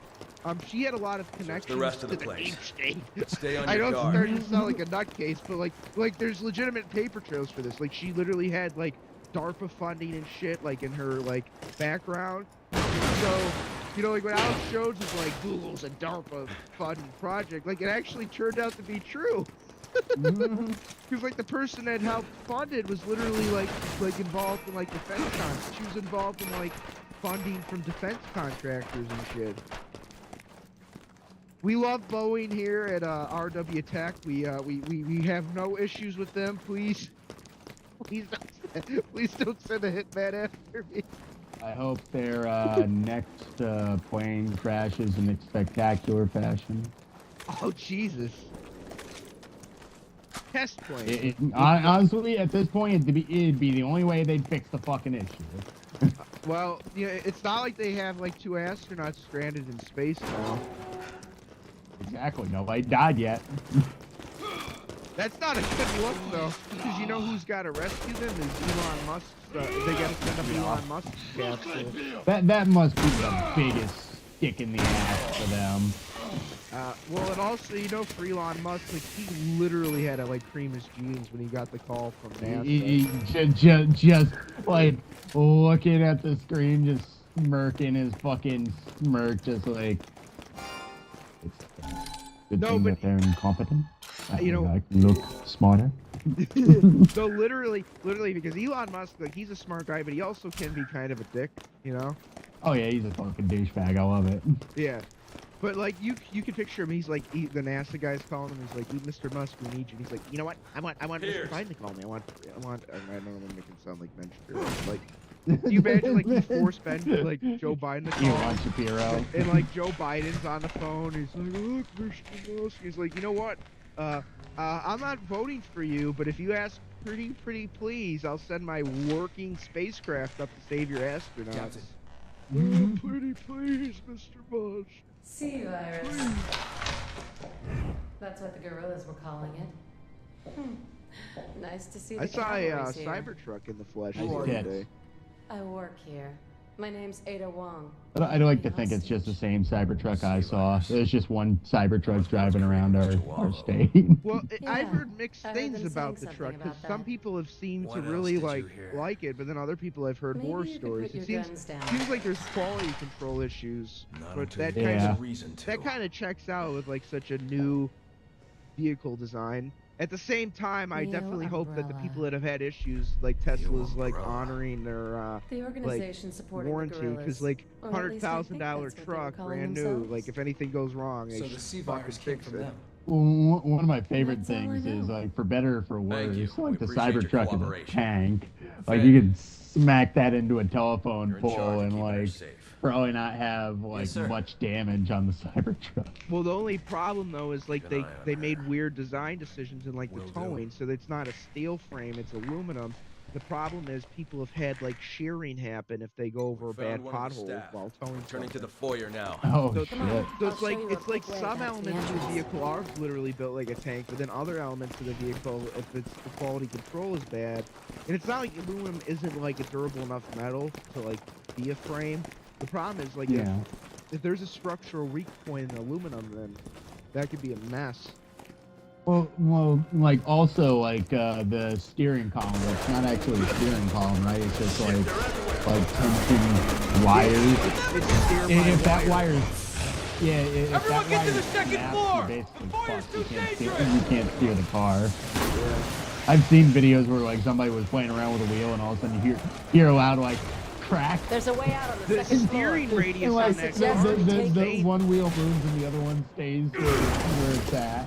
she had a lot of connections the rest of the to place. deep state. Stay on I your know it's guard. starting to sound like a nutcase, but like there's legitimate paper trails for this. Like she literally had like DARPA funding and shit like in her like background. So like when Alex Jones was like Google's a DARPA funded project, like it actually turned out to be true. Because like the person that helped fund it was literally like involved in like defense contracts. She was involved in like funding from defense contractors and shit. We love Boeing here at RW Tech. We have no issues with them. Please don't send a hitman after me. I hope their next plane crashes in a spectacular fashion. Oh Jesus. Test plane. Honestly, at this point, it'd be the only way they'd fix the fucking issue. Well, it's not like they have like 2 astronauts stranded in space now. Exactly. Nobody died yet. That's not a good look, though, because you know who's got to rescue them is Elon Musk. They got to send up Elon Musk's capsule. That must be the biggest stick in the ass for them. Well, and also, you know, for Elon Musk, like, he literally had to, like, cream his jeans when he got the call from NASA. He just, like, looking at the screen, just smirking his fucking smirk, just like, it's good thing that they're incompetent. You know, I can look smarter. So literally, because Elon Musk, like, he's a smart guy, but he also can be kind of a dick, you know? Oh, yeah, he's a fucking douchebag. I love it. Yeah. But, like, you can picture him. He's like, the NASA guy's calling him. He's like, Mr. Musk, we need you. And he's like, you know what? I want Mr. Biden to call me. I don't want to make him sound like Ben Shapiro. Like, do you imagine, like, he forced Ben, like, Joe Biden to call Elon Shapiro. And, like, Joe Biden's on the phone. He's like, look, Mr. Musk. He's like, you know what? I'm not voting for you, but if you ask pretty please, I'll send my working spacecraft up to save your astronauts. Pretty please, Mr. Musk. Sea virus. That's what the gorillas were calling it. Nice to see the I saw a cavalry's here. Cybertruck in the flesh the Yes. other day. I work here. My name's Ada Wong. I'd like to think it's just the same Cybertruck I saw. There's just one Cybertruck driving around our state. Well, Yeah, I've heard mixed I heard things them about the saying truck, something because about some that. people have seemed What to else really did you like it, but then other people I've heard Maybe horror you could stories. put It your seems guns down. like there's quality control issues, Not but until that you kind have of a reason to. that kind of checks out with like such a new vehicle design. At the same time, I Neo definitely hope that the umbrella. people that have had issues, like Tesla's, like umbrella. honoring their The organization supporting warranty, the gorillas. because like Or at least I think $100,000 that's what they were truck, calling brand new. themselves. Like if anything goes wrong, they So the should sea fucking virus came fix from it. them. One of my favorite That's all I things is, know. like, for better or for Thank worse, you. We like the appreciate your Cybertruck is a cooperation. tank. Like, Thank you you. could smack that into a telephone You're in charge pole of and, keeping her like, safe. probably not have, like, sir. much damage on the Cybertruck. Well, the only problem though is like Keep they an eye on they her. made weird design decisions in like Will the do. towing, so it's not a steel frame, it's aluminum. The problem is people have had like shearing happen if they go over a bad Found one of the pothole staff. while towing. Turning to something. the foyer now. Oh, So, shit. so I'll it's show like you a it's like quick way some back to the elements of the entrance. vehicle are literally built like a tank, but then other elements of the vehicle, if it's the quality control is bad, and it's not like aluminum isn't like a durable enough metal to like be a frame. The problem is like Yeah. if there's a structural weak point in aluminum, then that could be a mess. Well, like, also, like, the steering column, it's not actually a steering column, right? It's just, like tension wires. It's steer by If that wire. wire's... Yeah, if Everyone that get to wire's the second snapped, floor! you're basically The fire's fucked. You too can't steer- dangerous! you can't steer the car. I've seen videos where, like, somebody was playing around with a wheel and all of a sudden you hear a loud, like, crack. There's a way out on the The second steering floor. radius And, on like, that suggest car. we take the one wheel moves and the other one stays where it's at.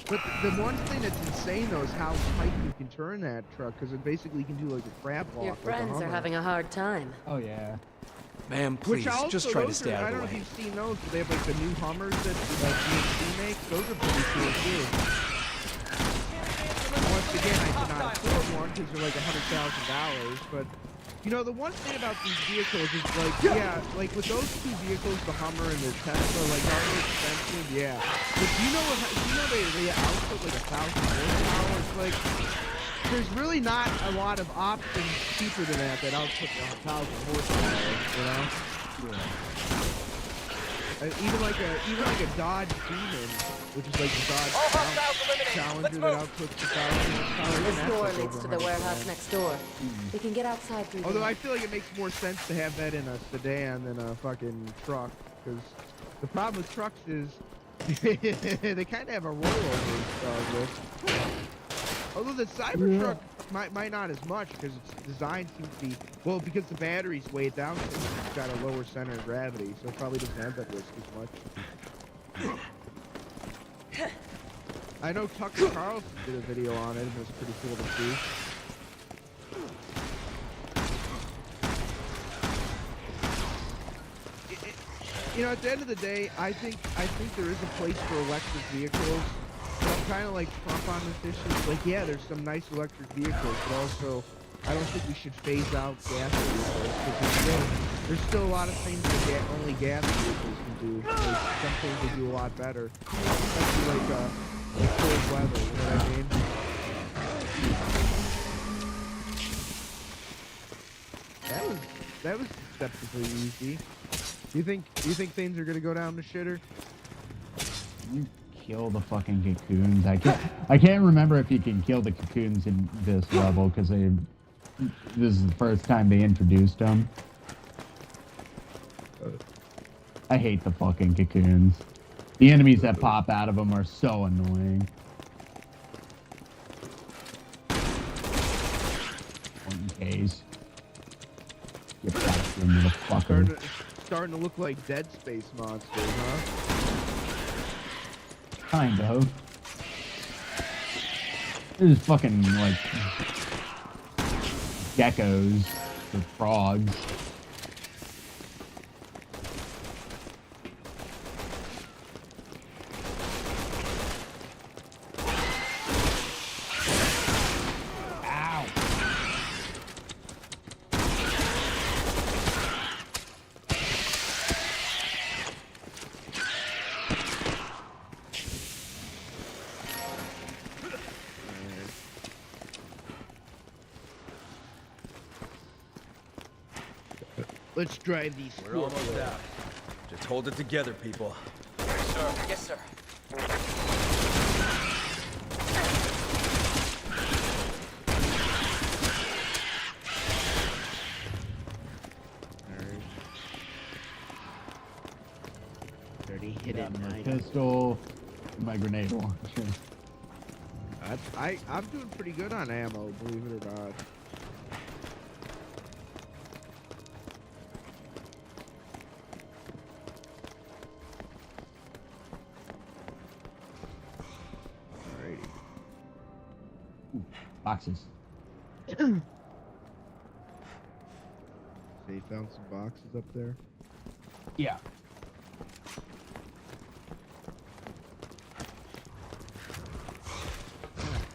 But the one thing that's insane though is how tight you can turn that truck, because it basically can do like a crab walk. Your like a friends are Hummer. having a hard time. Oh, yeah. Ma'am, Which please, also, just try to those stay are, out I of don't the know way. if you've seen those, but they have like the new Hummers that GMC makes. Those are pretty cool too. Once again, I did not afford one because they're like $100,000. But you know, the one thing about these vehicles is like, yeah, like with those two vehicles, the Hummer and the Tesla, like are they expensive? Yeah. But do you know they output like 1,000 horsepower? It's like there's really not a lot of options cheaper than that output 1,000 horsepower. You know. Even like a Dodge Demon, which is like the Dodge Challenger that outputs 1,000 horsepower. even This that's door like leads over to the warehouse 100%. next door. We can get outside through Although there. I feel like it makes more sense to have that in a sedan than a fucking truck, because the problem with trucks is they kind of have a rollover. Although the Cybertruck might not as much, because its design seems to be, well, because the battery's weighed down, so it's got a lower center of gravity, so it probably doesn't have that risk as much. I know Tucker Carlson did a video on it, and it was pretty cool to see. You know, at the end of the day, I think there is a place for electric vehicles. But I'm kind of like Trump on this issue. Like, yeah, there's some nice electric vehicles, but also I don't think we should phase out gas vehicles, because There's still a lot of things that only gas vehicles can do. Like, some things they do a lot better, especially like cold weather. You know what I mean? That was deceptively easy. Do you think things are gonna go down the shitter? You kill the fucking cocoons. I can't remember if you can kill the cocoons in this level because this is the first time they introduced them. I hate the fucking cocoons. The enemies that pop out of them are so annoying. In case. Get back to them, motherfucker. Starting to look like Dead Space monsters, huh? Kind of. There's fucking, like, geckos or frogs. Let's drive these. We're almost out. Just hold it together, people. Yes, sir. Yes, sir. Already hit it. My pistol, my grenade launcher. I'm doing pretty good on ammo, believe it or not. Boxes. So you found some boxes up there? Yeah.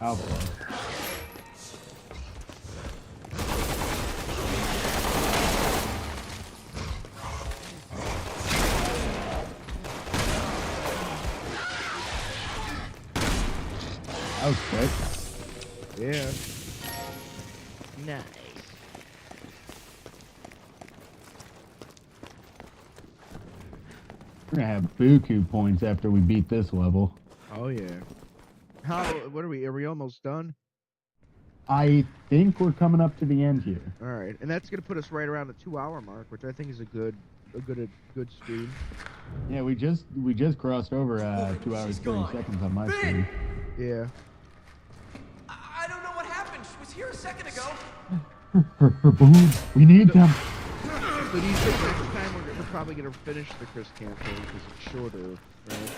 Oh boy. That was quick. Yeah. Nice. We're gonna have buku points after we beat this level. Oh yeah. What are we? Are we almost done? I think we're coming up to the end here. All right, and that's gonna put us right around the 2-hour mark, which I think is a good speed. Yeah, we just crossed over 2 hours 30 seconds on my screen. Yeah. I don't know what happened. She was here a second ago. Her boobs. We need them. So do you think next time we're probably gonna finish the Chris campaign because it's shorter, right?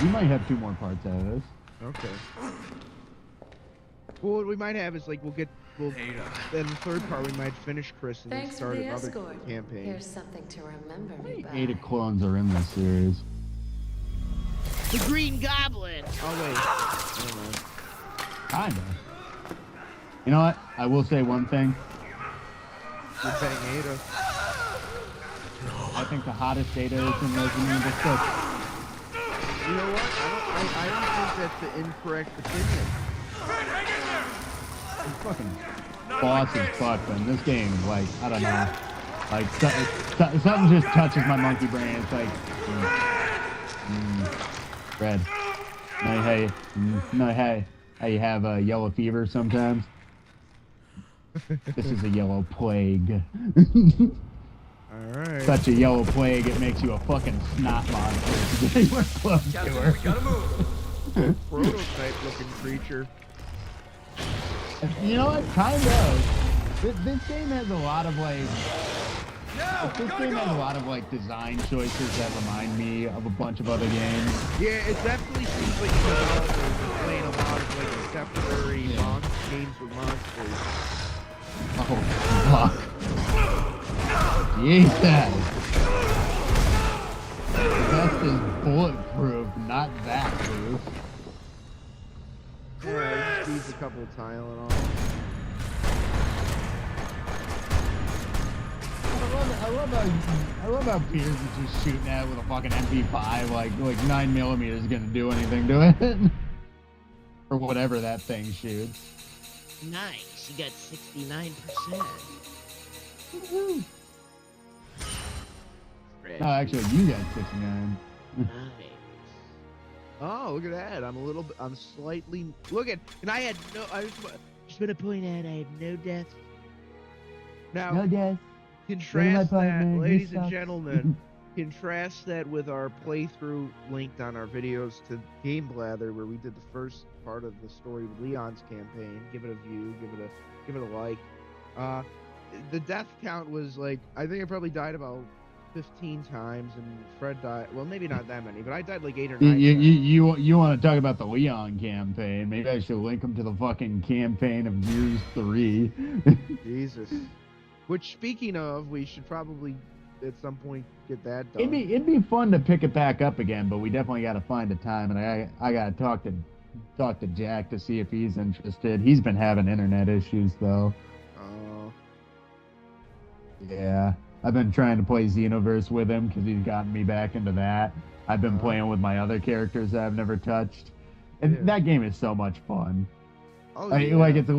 We might have 2 more parts out of this. Okay. Well, what we might have is like then the third part we might finish Chris and then start another campaign. Here's something to remember me by. 8 clones are in this series. The Green Goblin. Oh wait. I don't know. Kinda. You know what? I will say one thing. You're saying Ada. I think the hottest Ada is in Resident Evil 6. You know what? I don't think that's the incorrect opinion. It's fucking boss as fuck, man. This game, like, I don't know. Like, something just touches my monkey brain. It's like, red. No, hey, how you have a yellow fever sometimes? This is a yellow plague. Alright. Such a yellow plague, it makes you a fucking snot monster. We're close to her. We gotta move. Prototype looking creature. You know what? Kind of. This game has a lot of like. This game has a lot of like design choices that remind me of a bunch of other games. Yeah, it definitely seems like developers are playing a lot of like contemporary games with monsters. Oh fuck! Jesus! The vest is bulletproof, not that proof. Yeah, I just used a couple of Tylenol. I love how Pierce is just shooting at it with a fucking MP5, like 9mm is gonna do anything to it, or whatever that thing shoots. Nice, you got 69%. Woo-hoo. No, actually, you got 69. Nice. Oh, look at that! I'm slightly. Look at, and I had no. I just want to point out I have no deaths. Now, No death. contrast that, ladies and sucks. gentlemen. Contrast that with our playthrough linked on our videos to Game Blather, where we did the first part of the story of Leon's campaign. Give it a view. Give it a like. The death count was like, I think I probably died about 15 times, and Fred died. Well, maybe not that many, but I died like 8 or 9 times. You want to talk about the Leon campaign? Maybe I should link him to the fucking campaign of Gears 3. Jesus. Which, speaking of, we should probably at some point get that done. It'd be fun to pick it back up again, but we definitely got to find a time, and I got to talk to Jack to see if he's interested. He's been having internet issues though. Oh. Yeah. I've been trying to play Xenoverse with him because he's gotten me back into that. I've been playing with my other characters that I've never touched, and that game is so much fun. Oh, Like it's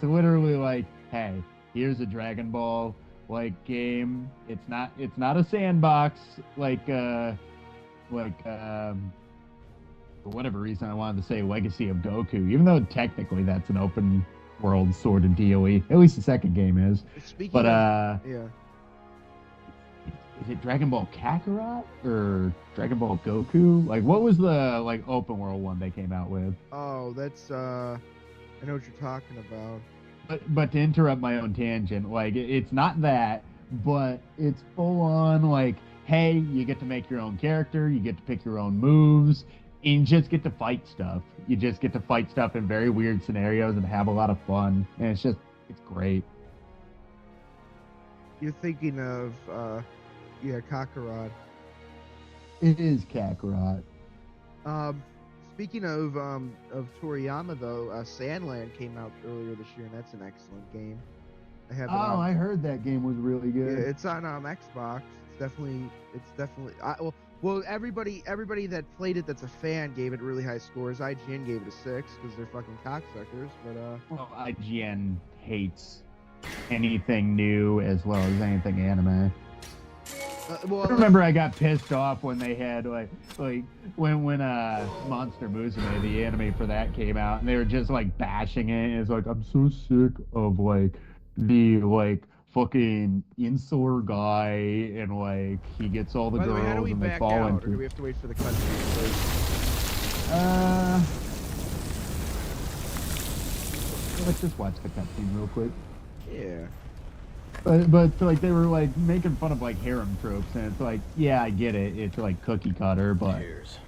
literally like, hey, here's a Dragon Ball like game. It's not a sandbox for whatever reason I wanted to say Legacy of Goku, even though technically that's an open world sort of DOE. At least the second game is. Is it Dragon Ball Kakarot or Dragon Ball Goku? Like, what was the open world one they came out with? Oh, that's I know what you're talking about. But to interrupt my own tangent, it's not that, but it's full on hey, you get to make your own character, you get to pick your own moves, and you just get to fight stuff. You just get to fight stuff in very weird scenarios and have a lot of fun, and it's great. You're thinking of Kakarot. It is Kakarot. Speaking of Toriyama, though, Sandland came out earlier this year, and that's an excellent game. I heard that game was really good. Yeah, it's on Xbox. It's definitely. Well, everybody that played it that's a fan gave it really high scores. IGN gave it a 6 because they're fucking cocksuckers. But well, IGN hates anything new as well as anything anime. I remember I got pissed off when they had when Monster Musume, the anime for that, came out, and they were just bashing it. It's I'm so sick of the fucking insular guy, and he gets all the girls, how do we and they back fall out, into. or do we have to wait for the cutscene? Let's just watch the cutscene real quick. Yeah. But they were making fun of harem tropes, and it's yeah, I get it. It's cookie cutter, but Cheers.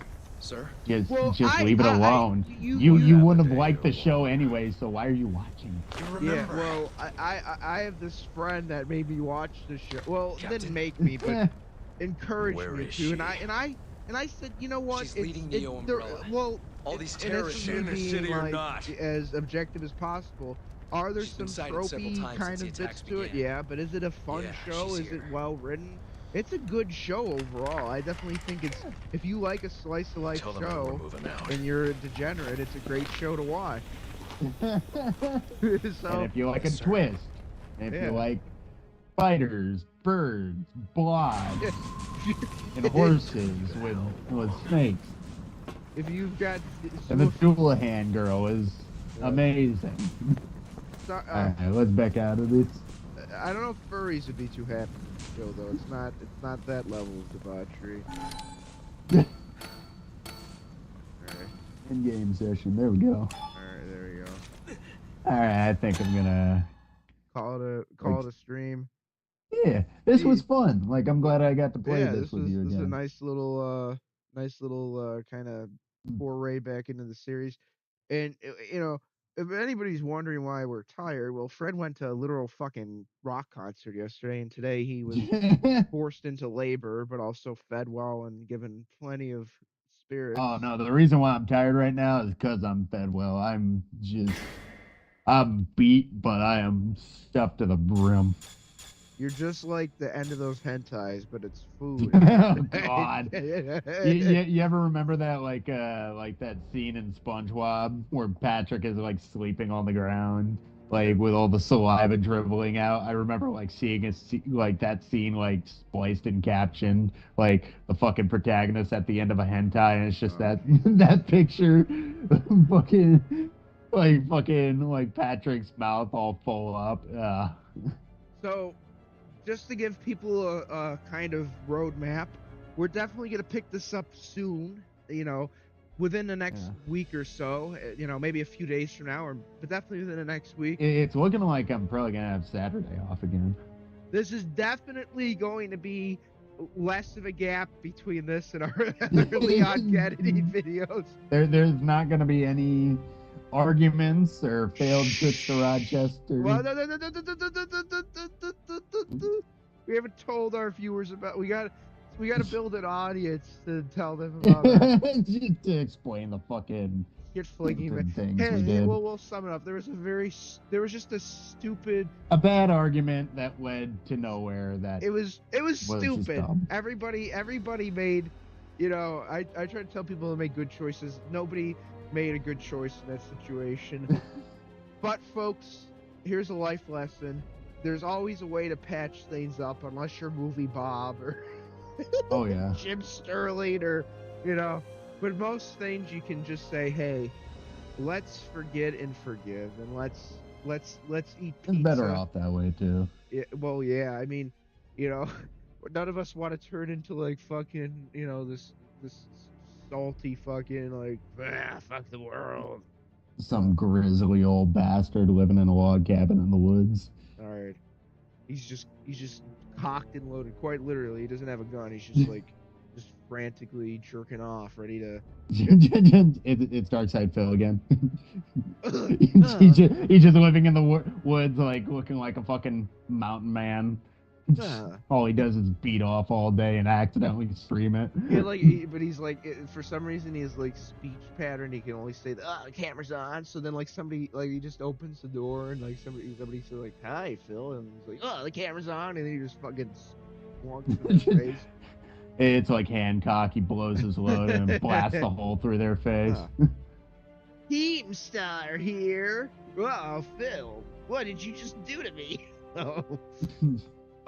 Sir? just leave it alone. You wouldn't have liked the show anyway, so why are you watching? Yeah, well, I have this friend that made me watch the show. Well, didn't make me, but encouraged me to. And I said, you know what? She's leading Neo Umbrella. Well, all these terrorists in the city or not, as objective as possible. Are there some tropey kind of bits to it? Yeah, but is it a fun show? Is it well written? It's a good show overall. I definitely think it's, if you like a slice of life show and you're a degenerate, it's a great show to watch. And if you like a twist, if you like fighters, birds, blood, and horses with snakes, if you've got and the Doulahan girl is amazing. Alright, let's back out of this. I don't know if furries would be too happy with the show, though. It's not that level of debauchery. Alright. In-game session. There we go. Alright, there we go. Alright, I think I'm gonna call it a stream. Yeah, this was fun. I'm glad I got to play this with you again. This is a nice little kind of foray back into the series. And if anybody's wondering why we're tired, well, Fred went to a literal fucking rock concert yesterday, and today he was forced into labor, but also fed well and given plenty of spirits. Oh, no, the reason why I'm tired right now is because I'm fed well. I'm beat, but I am stuffed to the brim. You're just like the end of those hentais, but it's food. Oh God! You ever remember that like that scene in SpongeBob where Patrick is like sleeping on the ground, like with all the saliva dribbling out? I remember like seeing like that scene like spliced and captioned, like the fucking protagonist at the end of a hentai, and it's just that picture, fucking like Patrick's mouth all full up. So, just to give people a kind of roadmap, we're definitely going to pick this up soon, you know, within the next week or so, you know, maybe a few days from now, but definitely within the next week. It's looking like I'm probably going to have Saturday off again. This is definitely going to be less of a gap between this and our Leon Kennedy videos. There's not going to be any arguments or failed trips to Rochester. Well, no. We haven't told our viewers about. We got to build an audience to tell them about that. Just to explain the fucking things we did. We'll sum it up. There was just a stupid, a bad argument that led to nowhere. That it was stupid. Everybody made, you know. I try to tell people to make good choices. Nobody made a good choice in that situation. But folks, here's a life lesson. There's always a way to patch things up, unless you're Movie Bob or Jim Sterling, or, you know. But most things you can just say, hey, let's forget and forgive, and let's eat pizza. It's better off that way too. Yeah, well, yeah. I mean, you know, none of us want to turn into like fucking, you know, this salty fucking like fuck the world. Some grizzly old bastard living in a log cabin in the woods. All right, he's just cocked and loaded, quite literally. He doesn't have a gun. He's just like just frantically jerking off, ready to. It's Dark Side Phil again. He's just living in the woods, like looking like a fucking mountain man. All he does is beat off all day and accidentally stream it. Yeah, but he's like, for some reason, his like speech pattern, he can only say, the camera's on. So then like somebody, like he just opens the door and like somebody says like, hi Phil, and he's like, the camera's on, and then he just fucking swung to their face. It's like Hancock. He blows his load and blasts a hole through their face. Keemstar here. Oh, Phil, what did you just do to me?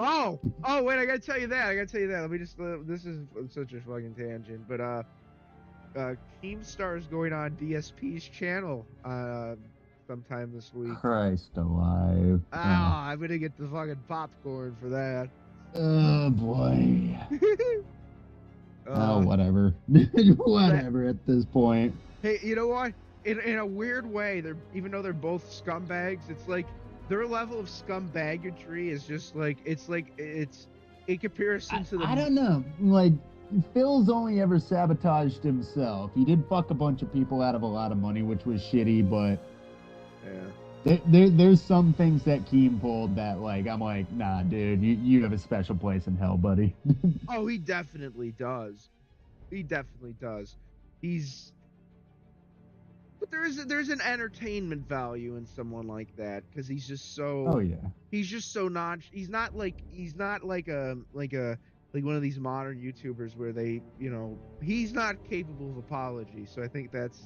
Oh, wait, I gotta tell you that. Let me just, this is such a fucking tangent, but, Keemstar is going on DSP's channel, sometime this week. Christ alive. I'm gonna get the fucking popcorn for that. Oh, boy. Whatever. Whatever at this point. Hey, you know what? In a weird way, even though they're both scumbags, it's like, their level of scumbaggery is just like it's in comparison to the. I don't know. Like, Phil's only ever sabotaged himself. He did fuck a bunch of people out of a lot of money, which was shitty, but there's some things that Keem pulled that, like, I'm like, nah, dude, you have a special place in hell, buddy. Oh, he definitely does. But there's an entertainment value in someone like that, because he's just so. Oh yeah. He's just so he's not like one of these modern YouTubers where they, you know, he's not capable of apology. So I think that's.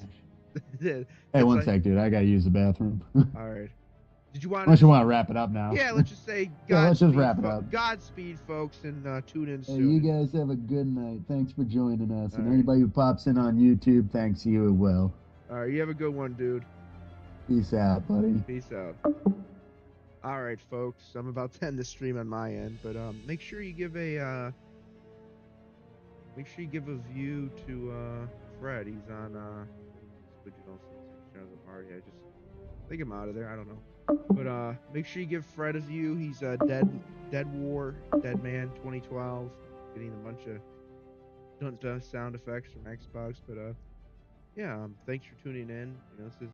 Hey, one sec, dude. I gotta use the bathroom. All right. Did you want? Unless you want to wrap it up now. Yeah, let's just say. Let's just wrap it up. Godspeed, folks, and tune in soon. Hey, you guys have a good night. Thanks for joining us, and anybody who pops in on YouTube, thanks you as well. All right, you have a good one, dude. Peace out, buddy. Peace out. All right, folks, I'm about to end the stream on my end, but make sure you give a view to Fred. He's on party. I think I'm out of there. I don't know, but make sure you give Fred a view. He's Dead Man 2012, getting a bunch of sound effects from Xbox, but yeah, thanks for tuning in. You know, this is